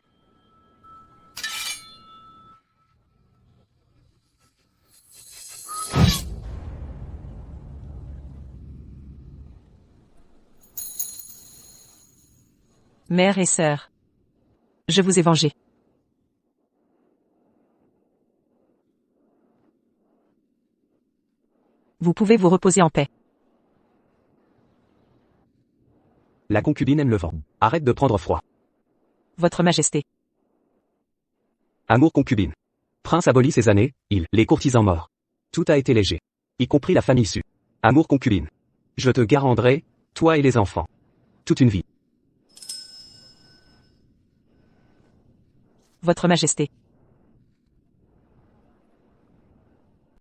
Mère et sœur. Je vous ai vengé. Vous pouvez vous reposer en paix. La concubine aime le vent. Arrête de prendre froid. Votre Majesté. Amour concubine. Prince abolit ses années, les courtisans morts. Tout a été léger. Y compris la famille Su. Amour concubine. Je te garantirai, toi et les enfants. Toute une vie. Votre Majesté.